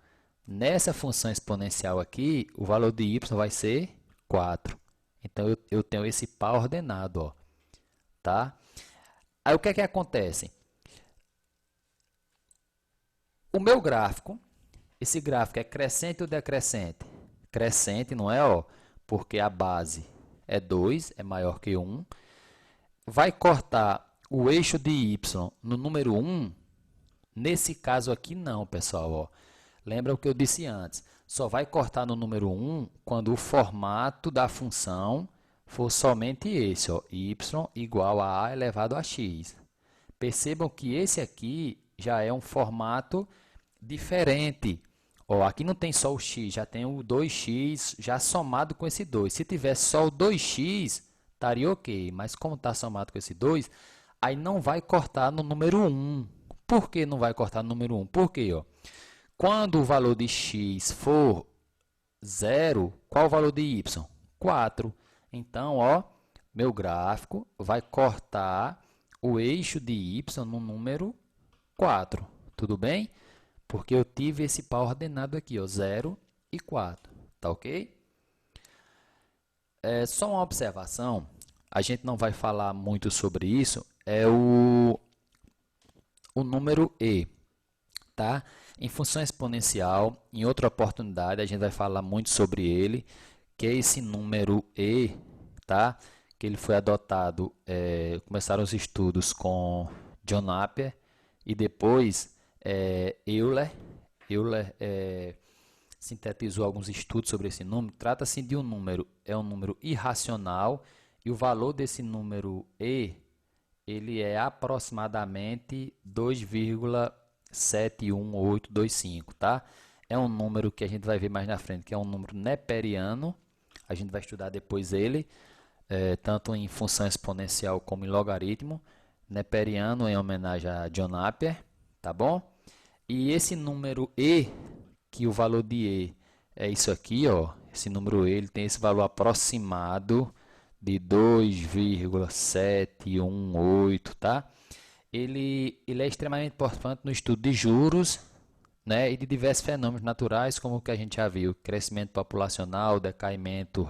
nessa função exponencial aqui, o valor de y vai ser 4. Então, eu tenho esse par ordenado, ó, tá? Aí, o que é que acontece? O meu gráfico, esse gráfico é crescente ou decrescente? Crescente, não é? Ó, porque a base é 2, é maior que 1. Vai cortar o eixo de y no número 1? Nesse caso aqui, não, pessoal. Ó. Lembra o que eu disse antes? Só vai cortar no número 1 quando o formato da função for somente esse, ó, y igual a elevado a x. Percebam que esse aqui já é um formato diferente. Ó, aqui não tem só o x, já tem o 2x já somado com esse 2. Se tivesse só o 2x, estaria ok. Mas como está somado com esse 2, aí não vai cortar no número 1. Por que não vai cortar no número 1? Porque, ó, quando o valor de x for 0, qual o valor de y? 4. Então, ó, meu gráfico vai cortar o eixo de y no número 4. Tudo bem? Porque eu tive esse par ordenado aqui, ó, 0 e 4. Tá ok? Só uma observação, a gente não vai falar muito sobre isso, é o número e, tá? Em função exponencial, em outra oportunidade, a gente vai falar muito sobre ele, que é esse número e, tá? Que ele foi adotado, começaram os estudos com John Napier e depois Euler sintetizou alguns estudos sobre esse número. Trata-se de um número irracional e o valor desse número e, ele é aproximadamente 2,71825, tá? É um número que a gente vai ver mais na frente, que é um número neperiano. A gente vai estudar depois ele, tanto em função exponencial como em logaritmo. Neperiano em homenagem a John Napier, tá bom? E esse número e, que o valor de e é isso aqui, ó. Esse número e, ele tem esse valor aproximado de 2,718, tá? Ele é extremamente importante no estudo de juros, né, e de diversos fenômenos naturais, como o que a gente já viu, crescimento populacional, decaimento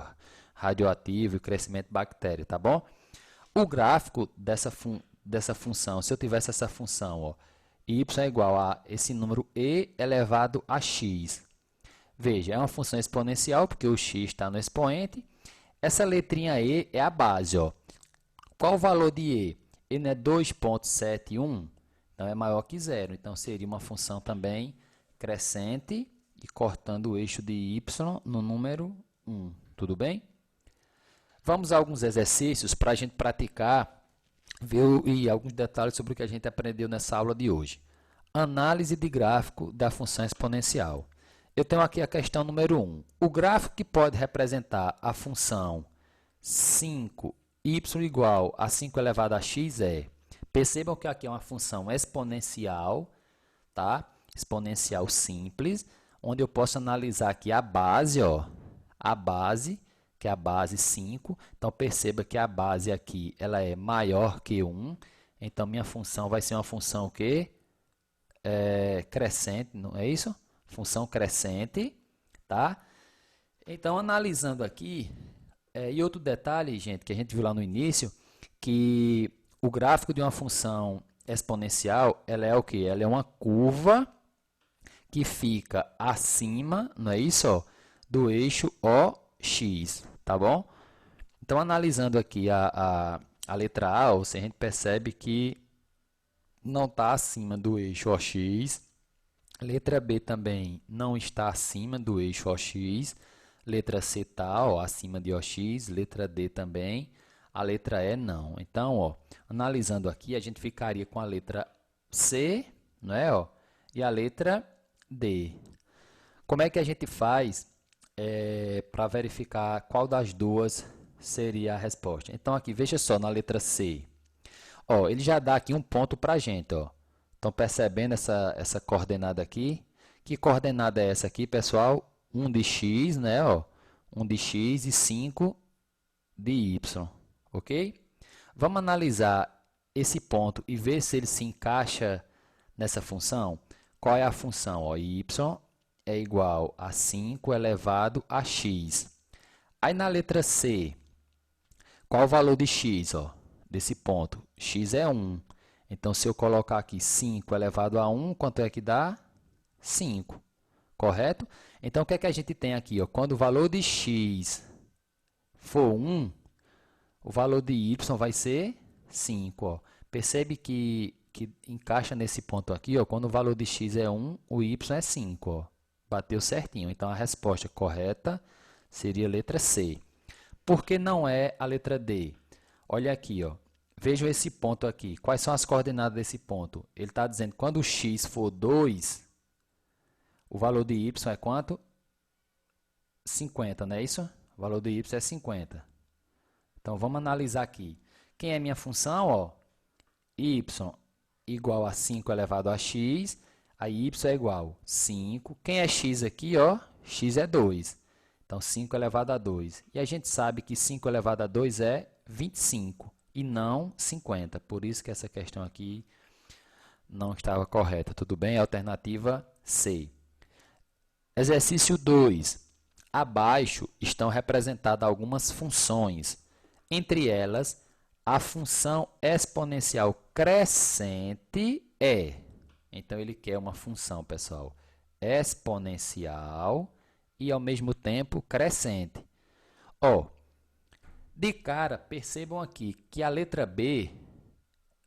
radioativo e crescimento bactério, tá bom? O gráfico dessa função, se eu tivesse essa função, ó, y é igual a esse número e elevado a x. Veja, é uma função exponencial, porque o x está no expoente. Essa letrinha e é a base, ó. Qual o valor de e? Ele é 2,71, então é maior que zero. Então, seria uma função também crescente e cortando o eixo de y no número 1. Tudo bem? Vamos a alguns exercícios para a gente praticar, ver alguns detalhes sobre o que a gente aprendeu nessa aula de hoje. Análise de gráfico da função exponencial. Eu tenho aqui a questão número 1. O gráfico que pode representar a função 5y igual a 5 elevado a x é... Percebam que aqui é uma função exponencial, tá? Exponencial simples, onde eu posso analisar aqui a base, ó, a base, que é a base 5. Então, perceba que a base aqui ela é maior que 1. Então, minha função vai ser uma função que crescente, não é isso? Função crescente, tá? Então, analisando aqui, e outro detalhe, gente, que a gente viu lá no início, que o gráfico de uma função exponencial, ela é o quê? Ela é uma curva que fica acima, não é isso? Ó, do eixo OX, tá bom? Então, analisando aqui a letra A, a gente percebe que não está acima do eixo OX. Letra B também não está acima do eixo OX. Letra C está acima de OX. Letra D também. A letra E não. Então, ó, analisando aqui, a gente ficaria com a letra C, não é, ó, e a letra D. Como é que a gente faz para verificar qual das duas seria a resposta? Então, aqui, veja só, na letra C. Ó, ele já dá aqui um ponto para a gente, ó. Estão percebendo essa coordenada aqui? Que coordenada é essa aqui, pessoal? 1 de x, né? Ó, 1 de x e 5 de y, ok? Vamos analisar esse ponto e ver se ele se encaixa nessa função. Qual é a função? Ó, y é igual a 5 elevado a x. Aí na letra C, qual o valor de x, ó, desse ponto? X é 1. Então, se eu colocar aqui 5 elevado a 1, quanto é que dá? 5, correto? Então, o que é que a gente tem aqui? Ó? Quando o valor de x for 1, o valor de y vai ser 5. Ó. Percebe que encaixa nesse ponto aqui, ó, quando o valor de x é 1, o y é 5. Ó. Bateu certinho. Então, a resposta correta seria a letra C. Por que não é a letra D? Olha aqui, ó. Vejam esse ponto aqui. Quais são as coordenadas desse ponto? Ele está dizendo que quando o x for 2, o valor de y é quanto? 50, não é isso? O valor de y é 50. Então, vamos analisar aqui. Quem é minha função? Ó, y igual a 5 elevado a x. Aí y é igual a 5. Quem é x aqui? Ó, x é 2. Então, 5 elevado a 2. E a gente sabe que 5 elevado a 2 é 25. E não 50. Por isso que essa questão aqui não estava correta. Tudo bem? Alternativa C. Exercício 2. Abaixo estão representadas algumas funções. Entre elas, a função exponencial crescente é. Então, ele quer uma função, pessoal, exponencial e, ao mesmo tempo, crescente. Ó, de cara, percebam aqui que a letra B,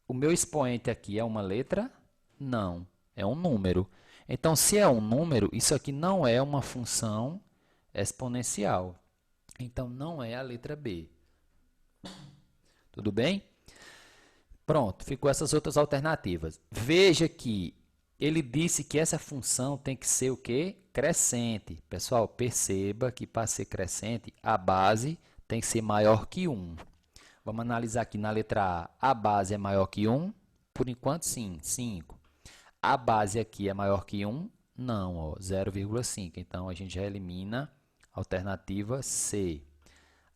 o meu expoente aqui é uma letra? Não, é um número. Então, se é um número, isso aqui não é uma função exponencial. Então, não é a letra B. Tudo bem? Pronto, ficou essas outras alternativas. Veja que ele disse que essa função tem que ser o quê? Crescente. Pessoal, perceba que para ser crescente, a base tem que ser maior que 1. Vamos analisar aqui na letra A. A base é maior que 1? Por enquanto, sim, 5. A base aqui é maior que 1? Não, ó, 0,5. Então, a gente já elimina a alternativa C.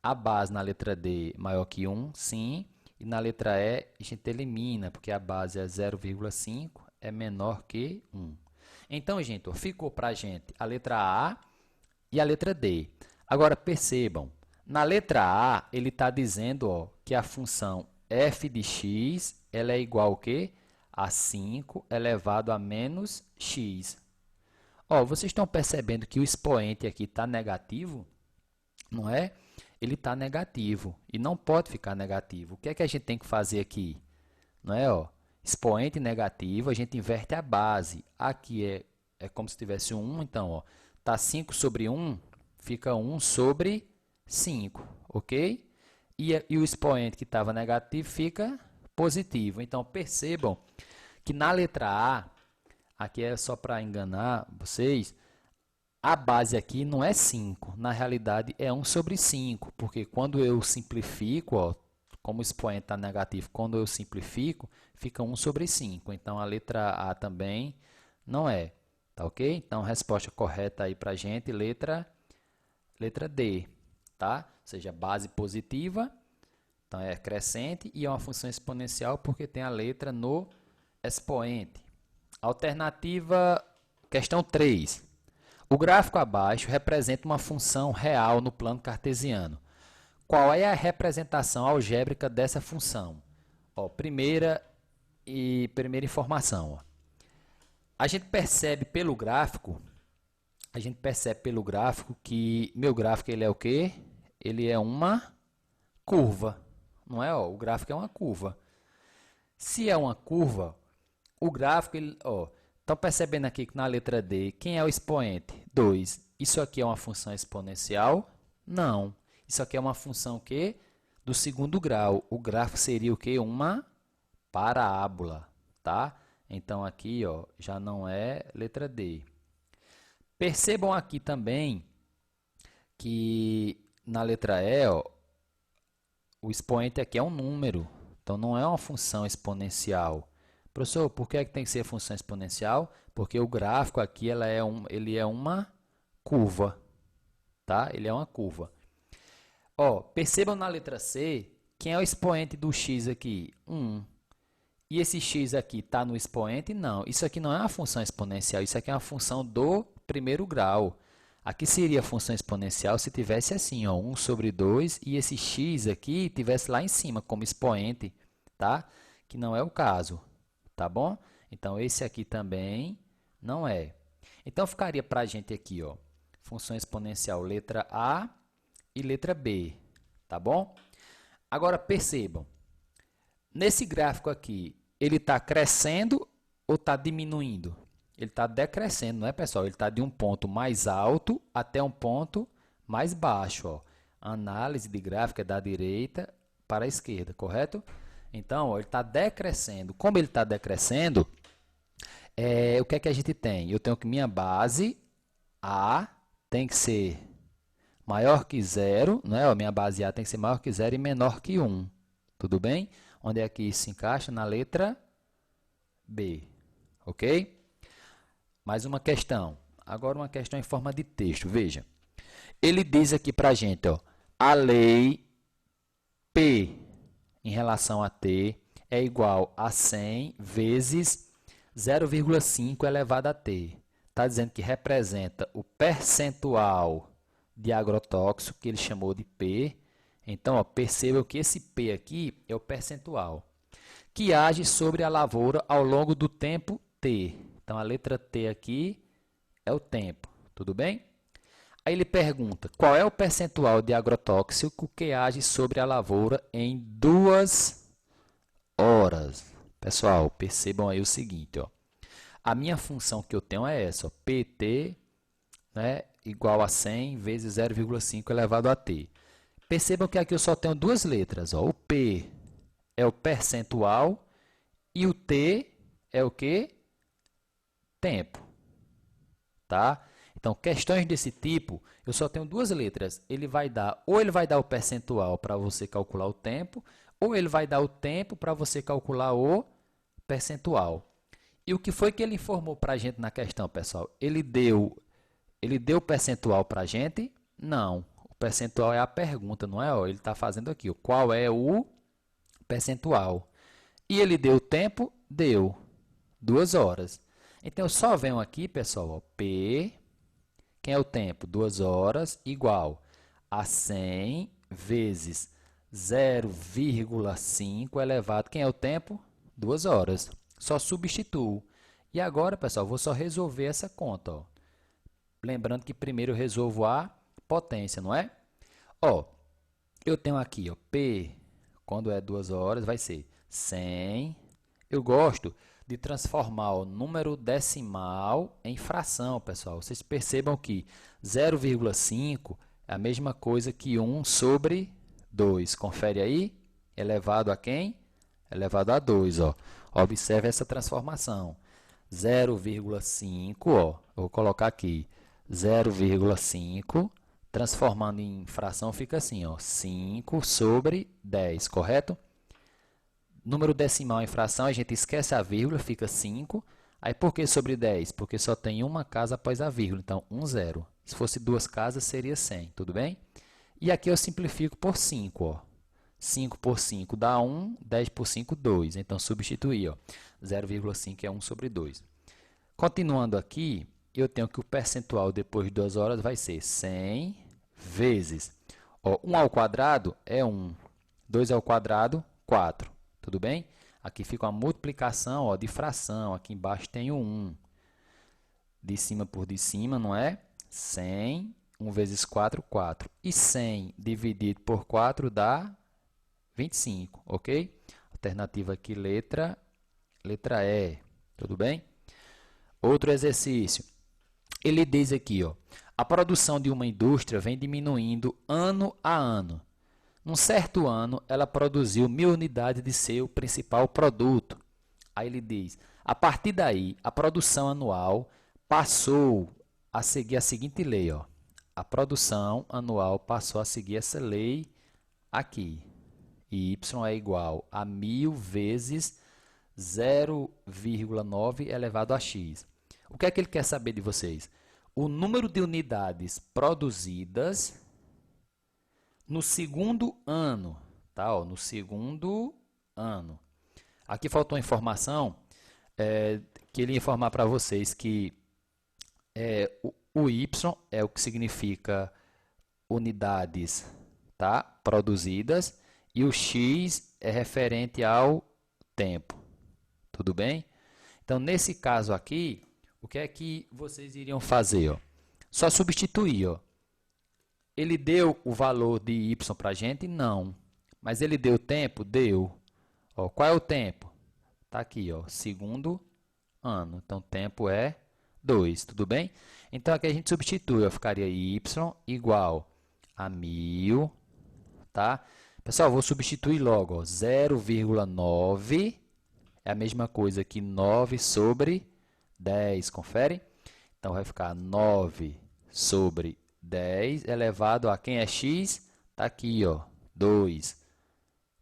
A base na letra D maior que 1? Sim. E na letra E, a gente elimina, porque a base é 0,5, é menor que 1. Então, gente, ó, ficou para a gente a letra A e a letra D. Agora, percebam, na letra A, ele está dizendo ó, que a função f de x ela é igual ao quê? A 5 elevado a menos x. Ó, vocês estão percebendo que o expoente aqui está negativo? Não é? Ele está negativo e não pode ficar negativo. O que é que a gente tem que fazer aqui? Não é? Ó, expoente negativo, a gente inverte a base. Aqui é como se tivesse um 1, então, ó, tá 5 sobre 1, fica 1 sobre 5, ok? E o expoente que estava negativo fica positivo. Então, percebam que na letra A, aqui é só para enganar vocês, a base aqui não é 5, na realidade é 1 sobre 5, porque quando eu simplifico, ó, como o expoente está negativo, quando eu simplifico, fica 1 sobre 5. Então, a letra A também não é, tá ok? Então, a resposta correta aí para a gente, letra D, tá? Ou seja, base positiva, então é crescente e é uma função exponencial porque tem a letra no expoente. Alternativa, questão 3. O gráfico abaixo representa uma função real no plano cartesiano. Qual é a representação algébrica dessa função? Ó, primeira informação. Ó. A gente percebe pelo gráfico que meu gráfico ele é o quê? Ele é uma curva, não é? Ó, o gráfico é uma curva. Se é uma curva, o gráfico, estão percebendo aqui que na letra D, quem é o expoente? 2. Isso aqui é uma função exponencial? Não. Isso aqui é uma função que do segundo grau. O gráfico seria o que? Uma parábola, tá? Então aqui, ó, já não é letra D. Percebam aqui também que na letra E, ó, o expoente aqui é um número. Então não é uma função exponencial. Professor, por que tem que ser função exponencial? Porque o gráfico aqui ele é uma curva, tá? Ele é uma curva. Ó, percebam na letra C, quem é o expoente do x aqui? 1. E esse x aqui está no expoente? Não. Isso aqui não é uma função exponencial, isso aqui é uma função do primeiro grau. Aqui seria a função exponencial se tivesse assim, ó, 1 sobre 2, e esse x aqui tivesse lá em cima como expoente, tá? Que não é o caso. Tá bom? Então, esse aqui também não é. Então, ficaria para a gente aqui, ó, função exponencial letra A e letra B. Tá bom? Agora, percebam. Nesse gráfico aqui, ele está crescendo ou está diminuindo? Ele está decrescendo, não é, pessoal? Ele está de um ponto mais alto até um ponto mais baixo. Ó. A análise de gráfico é da direita para a esquerda, correto? Então, ó, ele está decrescendo. Como ele está decrescendo, o que é que a gente tem? Eu tenho que minha base, A, tem que ser maior que 0, né? Ó, minha base A tem que ser maior que 0 e menor que 1. Tudo bem? Onde é que isso se encaixa? Na letra B. Ok? Mais uma questão. Agora uma questão em forma de texto. Veja. Ele diz aqui para a gente, ó, a lei P em relação a t é igual a 100 vezes 0,5 elevado a t. Está dizendo que representa o percentual de agrotóxico, que ele chamou de P. Então, ó, percebam que esse P aqui é o percentual, que age sobre a lavoura ao longo do tempo t. Então, a letra T aqui é o tempo, tudo bem? Aí ele pergunta, qual é o percentual de agrotóxico que age sobre a lavoura em 2 horas? Pessoal, percebam aí o seguinte, ó. A minha função que eu tenho é essa, ó, PT, né, igual a 100 vezes 0,5 elevado a T. Percebam que aqui eu só tenho duas letras, ó. O P é o percentual e o T é o quê? Tempo, tá? Então, questões desse tipo, eu só tenho duas letras. Ou ele vai dar o percentual para você calcular o tempo, ou ele vai dar o tempo para você calcular o percentual. E o que foi que ele informou para a gente na questão, pessoal? Ele deu o percentual para a gente? Não. O percentual é a pergunta, não é? Ó, ele está fazendo aqui. Ó, qual é o percentual? E ele deu o tempo? Deu. 2 horas. Então, eu só venho aqui, pessoal, ó, P, quem é o tempo? 2 horas, igual a 100 vezes 0,5 elevado. Quem é o tempo? 2 horas. Só substituo. E agora, pessoal, vou só resolver essa conta. Ó. Lembrando que primeiro eu resolvo a potência, não é? Ó, eu tenho aqui, ó, P, quando é 2 horas, vai ser 100. Eu gosto de transformar o número decimal em fração, pessoal. Vocês percebam que 0,5 é a mesma coisa que 1 sobre 2. Confere aí. Elevado a quem? Elevado a 2. Ó. Observe essa transformação. 0,5, ó, eu vou colocar aqui, 0,5, transformando em fração fica assim, ó, 5 sobre 10, correto? Número decimal em fração, a gente esquece a vírgula, fica 5. Aí por que sobre 10? Porque só tem uma casa após a vírgula, então 1, 0. Se fosse duas casas, seria 100, tudo bem? E aqui eu simplifico por 5, ó. 5 por 5 dá 1, 10 por 5, 2. Então, substituir, ó. 0,5 é 1 sobre 2. Continuando aqui, eu tenho que o percentual depois de 2 horas vai ser 100 vezes. Ó, 1 ao quadrado é 1. 2 ao quadrado, 4. Tudo bem? Aqui fica uma multiplicação, ó, de fração. Aqui embaixo tem o 1. De cima por de cima, não é? 100, 1 vezes 4, 4. E 100 dividido por 4 dá 25, ok? Alternativa aqui, letra E. Tudo bem? Outro exercício. Ele diz aqui, ó, a produção de uma indústria vem diminuindo ano a ano. Num certo ano, ela produziu 1.000 unidades de seu principal produto. Aí ele diz, a partir daí, a produção anual passou a seguir a seguinte lei. Ó. A produção anual passou a seguir essa lei aqui. Y é igual a 1.000 vezes 0,9 elevado a x. O que é que ele quer saber de vocês? O número de unidades produzidas no segundo ano, tá? Ó, no segundo ano. Aqui faltou uma informação, que ele ia informar para vocês que o Y é o que significa unidades, tá? Produzidas e o X é referente ao tempo. Tudo bem? Então, nesse caso aqui, o que é que vocês iriam fazer? Ó? Só substituir, ó. Ele deu o valor de y para a gente? Não. Mas ele deu tempo? Deu. Ó, qual é o tempo? Está aqui, ó, segundo ano. Então, tempo é 2, tudo bem? Então, aqui a gente substitui, ó, ficaria y igual a 1.000, tá? Pessoal, vou substituir logo, 0,9 é a mesma coisa que 9 sobre 10, confere? Então, vai ficar 9 sobre 10 elevado a quem é x? Está aqui, ó, 2.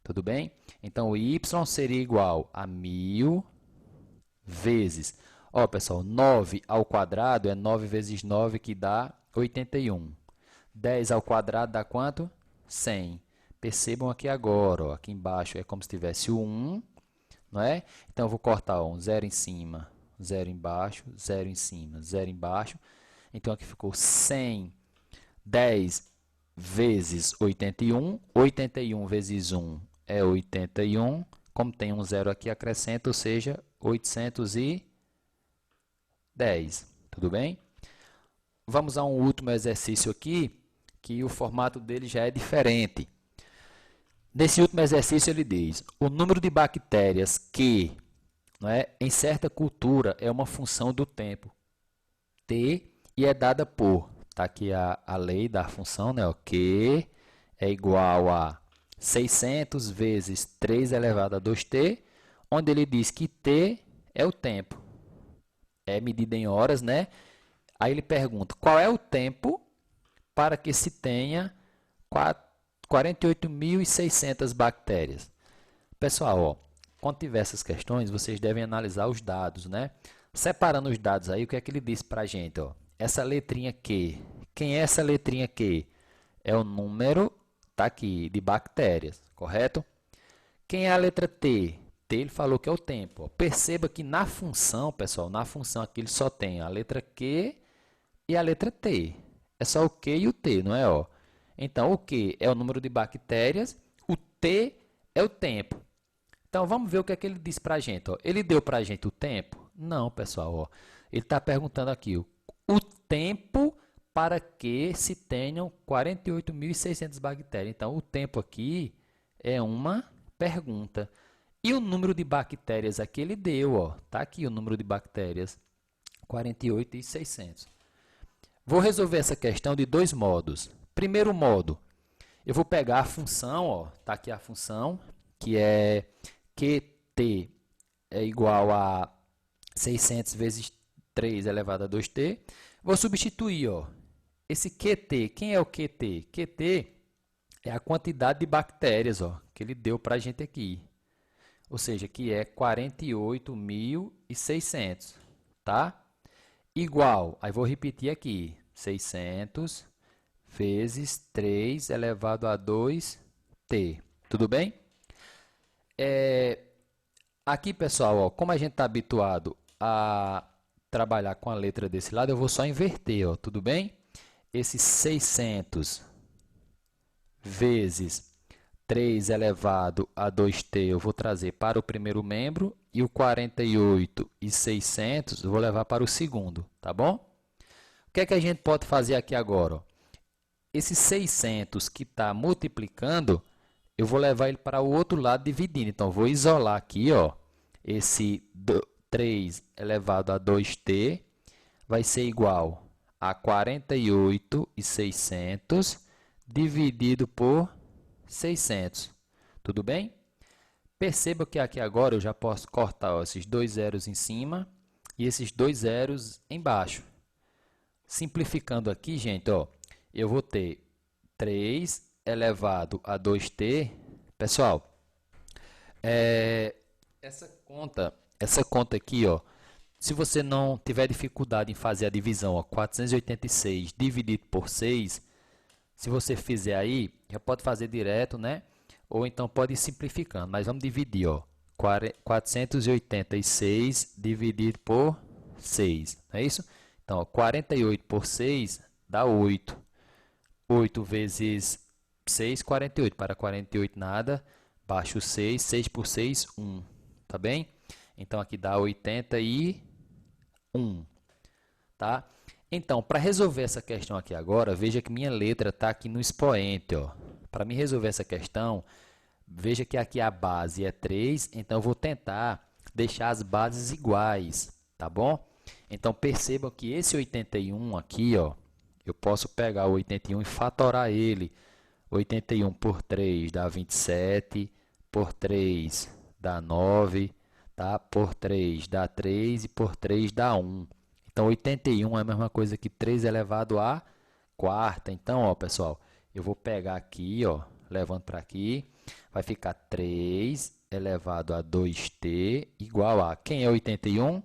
Tudo bem? Então, o y seria igual a 1.000 vezes... Ó, pessoal, 9 ao quadrado é 9 vezes 9, que dá 81. 10 ao quadrado dá quanto? 100. Percebam aqui agora, ó, aqui embaixo é como se tivesse o 1, não é? Então, eu vou cortar ó, um 0 em cima, 0 embaixo, 0 em cima, 0 embaixo. Então, aqui ficou 100. 10 vezes 81. 81 vezes 1 é 81. Como tem um 0 aqui, acrescenta, ou seja, 810. Tudo bem? vamos a um último exercício aqui, que o formato dele já é diferente. Nesse último exercício ele diz, o número de bactérias que, não é, em certa cultura é uma função do tempo, T, e é dada por, está aqui a lei da função, né, ó, Q é igual a 600 vezes 3 elevado a 2t, onde ele diz que t é o tempo, é medida em horas, né? Aí ele pergunta, qual é o tempo para que se tenha 48.600 bactérias? Pessoal, ó, quando tiver essas questões, vocês devem analisar os dados, né? Separando os dados aí, o que é que ele diz para a gente? Ó? Essa letrinha Q. Quem é essa letrinha Q? É o número, tá aqui, de bactérias, correto? Quem é a letra T? T ele falou que é o tempo. Ó. Perceba que na função, pessoal, na função aqui ele só tem a letra Q e a letra T. É só o Q e o T, não é? Ó? Então, o Q é o número de bactérias, o T é o tempo. Então, vamos ver o que é que ele disse para a gente. Ó. Ele deu para a gente o tempo? Não, pessoal. Ó. Ele está perguntando aqui o tempo para que se tenham 48.600 bactérias. Então, o tempo aqui é uma pergunta. E o número de bactérias aqui ele deu. Está aqui o número de bactérias, 48.600. Vou resolver essa questão de dois modos. Primeiro modo, eu vou pegar a função, está aqui a função, que é QT é igual a 600 vezes 3 elevado a 2t. Vou substituir, esse QT. Quem é o QT? QT é a quantidade de bactérias que ele deu para a gente aqui. Ou seja, que é 48.600, tá? Igual, aí vou repetir aqui, 600 vezes 3 elevado a 2t. Tudo bem? Aqui, pessoal, como a gente está habituado a trabalhar com a letra desse lado, eu vou só inverter, tudo bem? Esse 600 vezes 3 elevado a 2t eu vou trazer para o primeiro membro e o 48.600 eu vou levar para o segundo, tá bom? O que é que a gente pode fazer aqui agora? Esse 600 que está multiplicando, eu vou levar ele para o outro lado dividindo. Então, vou isolar aqui, esse 3 elevado a 2t vai ser igual a 48.600 dividido por 600. Tudo bem? Perceba que aqui agora eu já posso cortar esses dois zeros em cima e esses dois zeros embaixo. Simplificando aqui, gente, eu vou ter 3 elevado a 2t. Pessoal, essa conta aqui, se você não tiver dificuldade em fazer a divisão, 486 dividido por 6, se você fizer aí, já pode fazer direto, né? Ou então pode ir simplificando, mas vamos dividir, 486 dividido por 6, não é isso? Então, 48 por 6 dá 8. 8 vezes 6, 48. Para 48 nada, baixo 6, 6 por 6, 1. Tá bem? Então, aqui dá 81. Tá? Então, para resolver essa questão aqui agora, veja que minha letra está aqui no expoente. Para me resolver essa questão, veja que aqui a base é 3, então eu vou tentar deixar as bases iguais, tá bom? Então, percebam que esse 81 aqui, eu posso pegar o 81 e fatorar ele. 81 por 3 dá 27, por 3 dá 9, tá? Por 3 dá 3 e por 3 dá 1. Então, 81 é a mesma coisa que 3 elevado a quarta. Então, pessoal, eu vou pegar aqui, levando para aqui, vai ficar 3 elevado a 2t igual a, quem é 81?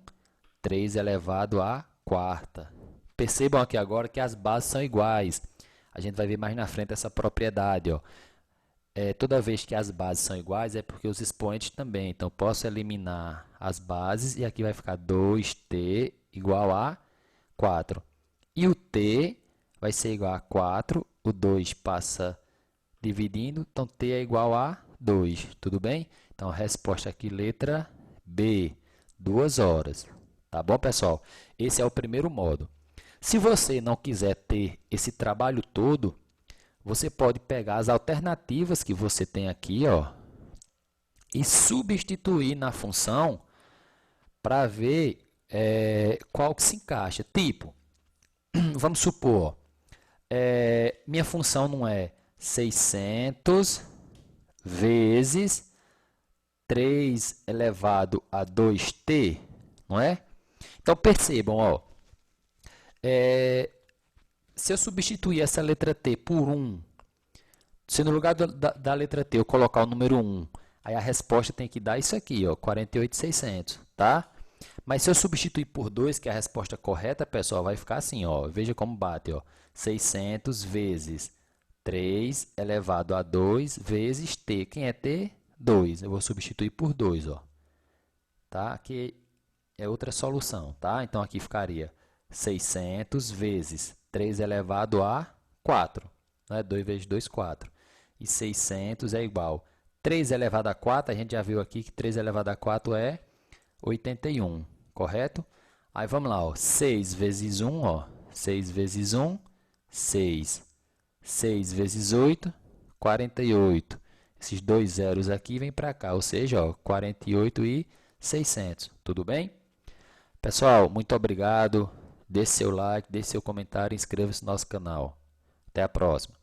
3 elevado a quarta. Percebam aqui agora que as bases são iguais. A gente vai ver mais na frente essa propriedade. Toda vez que as bases são iguais é porque os expoentes também. Então, posso eliminar as bases e aqui vai ficar 2t igual a 4. E o t vai ser igual a 4. O 2 passa dividindo, então t é igual a 2. Tudo bem? Então, a resposta aqui, letra B, 2 horas. Tá bom, pessoal? Esse é o primeiro modo. Se você não quiser ter esse trabalho todo, você pode pegar as alternativas que você tem aqui, ó, e substituir na função para ver qual que se encaixa. Tipo, vamos supor, minha função não é 600 vezes 3 elevado a 2t, não é? Então, percebam, ó, se eu substituir essa letra t por 1, se no lugar da letra t eu colocar o número 1, aí a resposta tem que dar isso aqui, ó, 48.600, tá? Mas se eu substituir por 2, que é a resposta correta, pessoal, vai ficar assim, ó, veja como bate, ó, 600 vezes 3 elevado a 2 vezes t. Quem é t? 2. Eu vou substituir por 2, ó. Tá? Aqui é outra solução, tá? Então, aqui ficaria 600 vezes 3 elevado a 4. Né? 2 vezes 2, 4. E 600 é igual. 3 elevado a 4, a gente já viu aqui que 3 elevado a 4 é 81, correto? Aí, vamos lá, ó. 6 vezes 1, ó. 6 vezes 1, 6. 6 vezes 8, 48. Esses dois zeros aqui vêm para cá, ou seja, ó, 48.600. Tudo bem? Pessoal, muito obrigado. Deixe seu like, deixe seu comentário e inscreva-se no nosso canal. Até a próxima.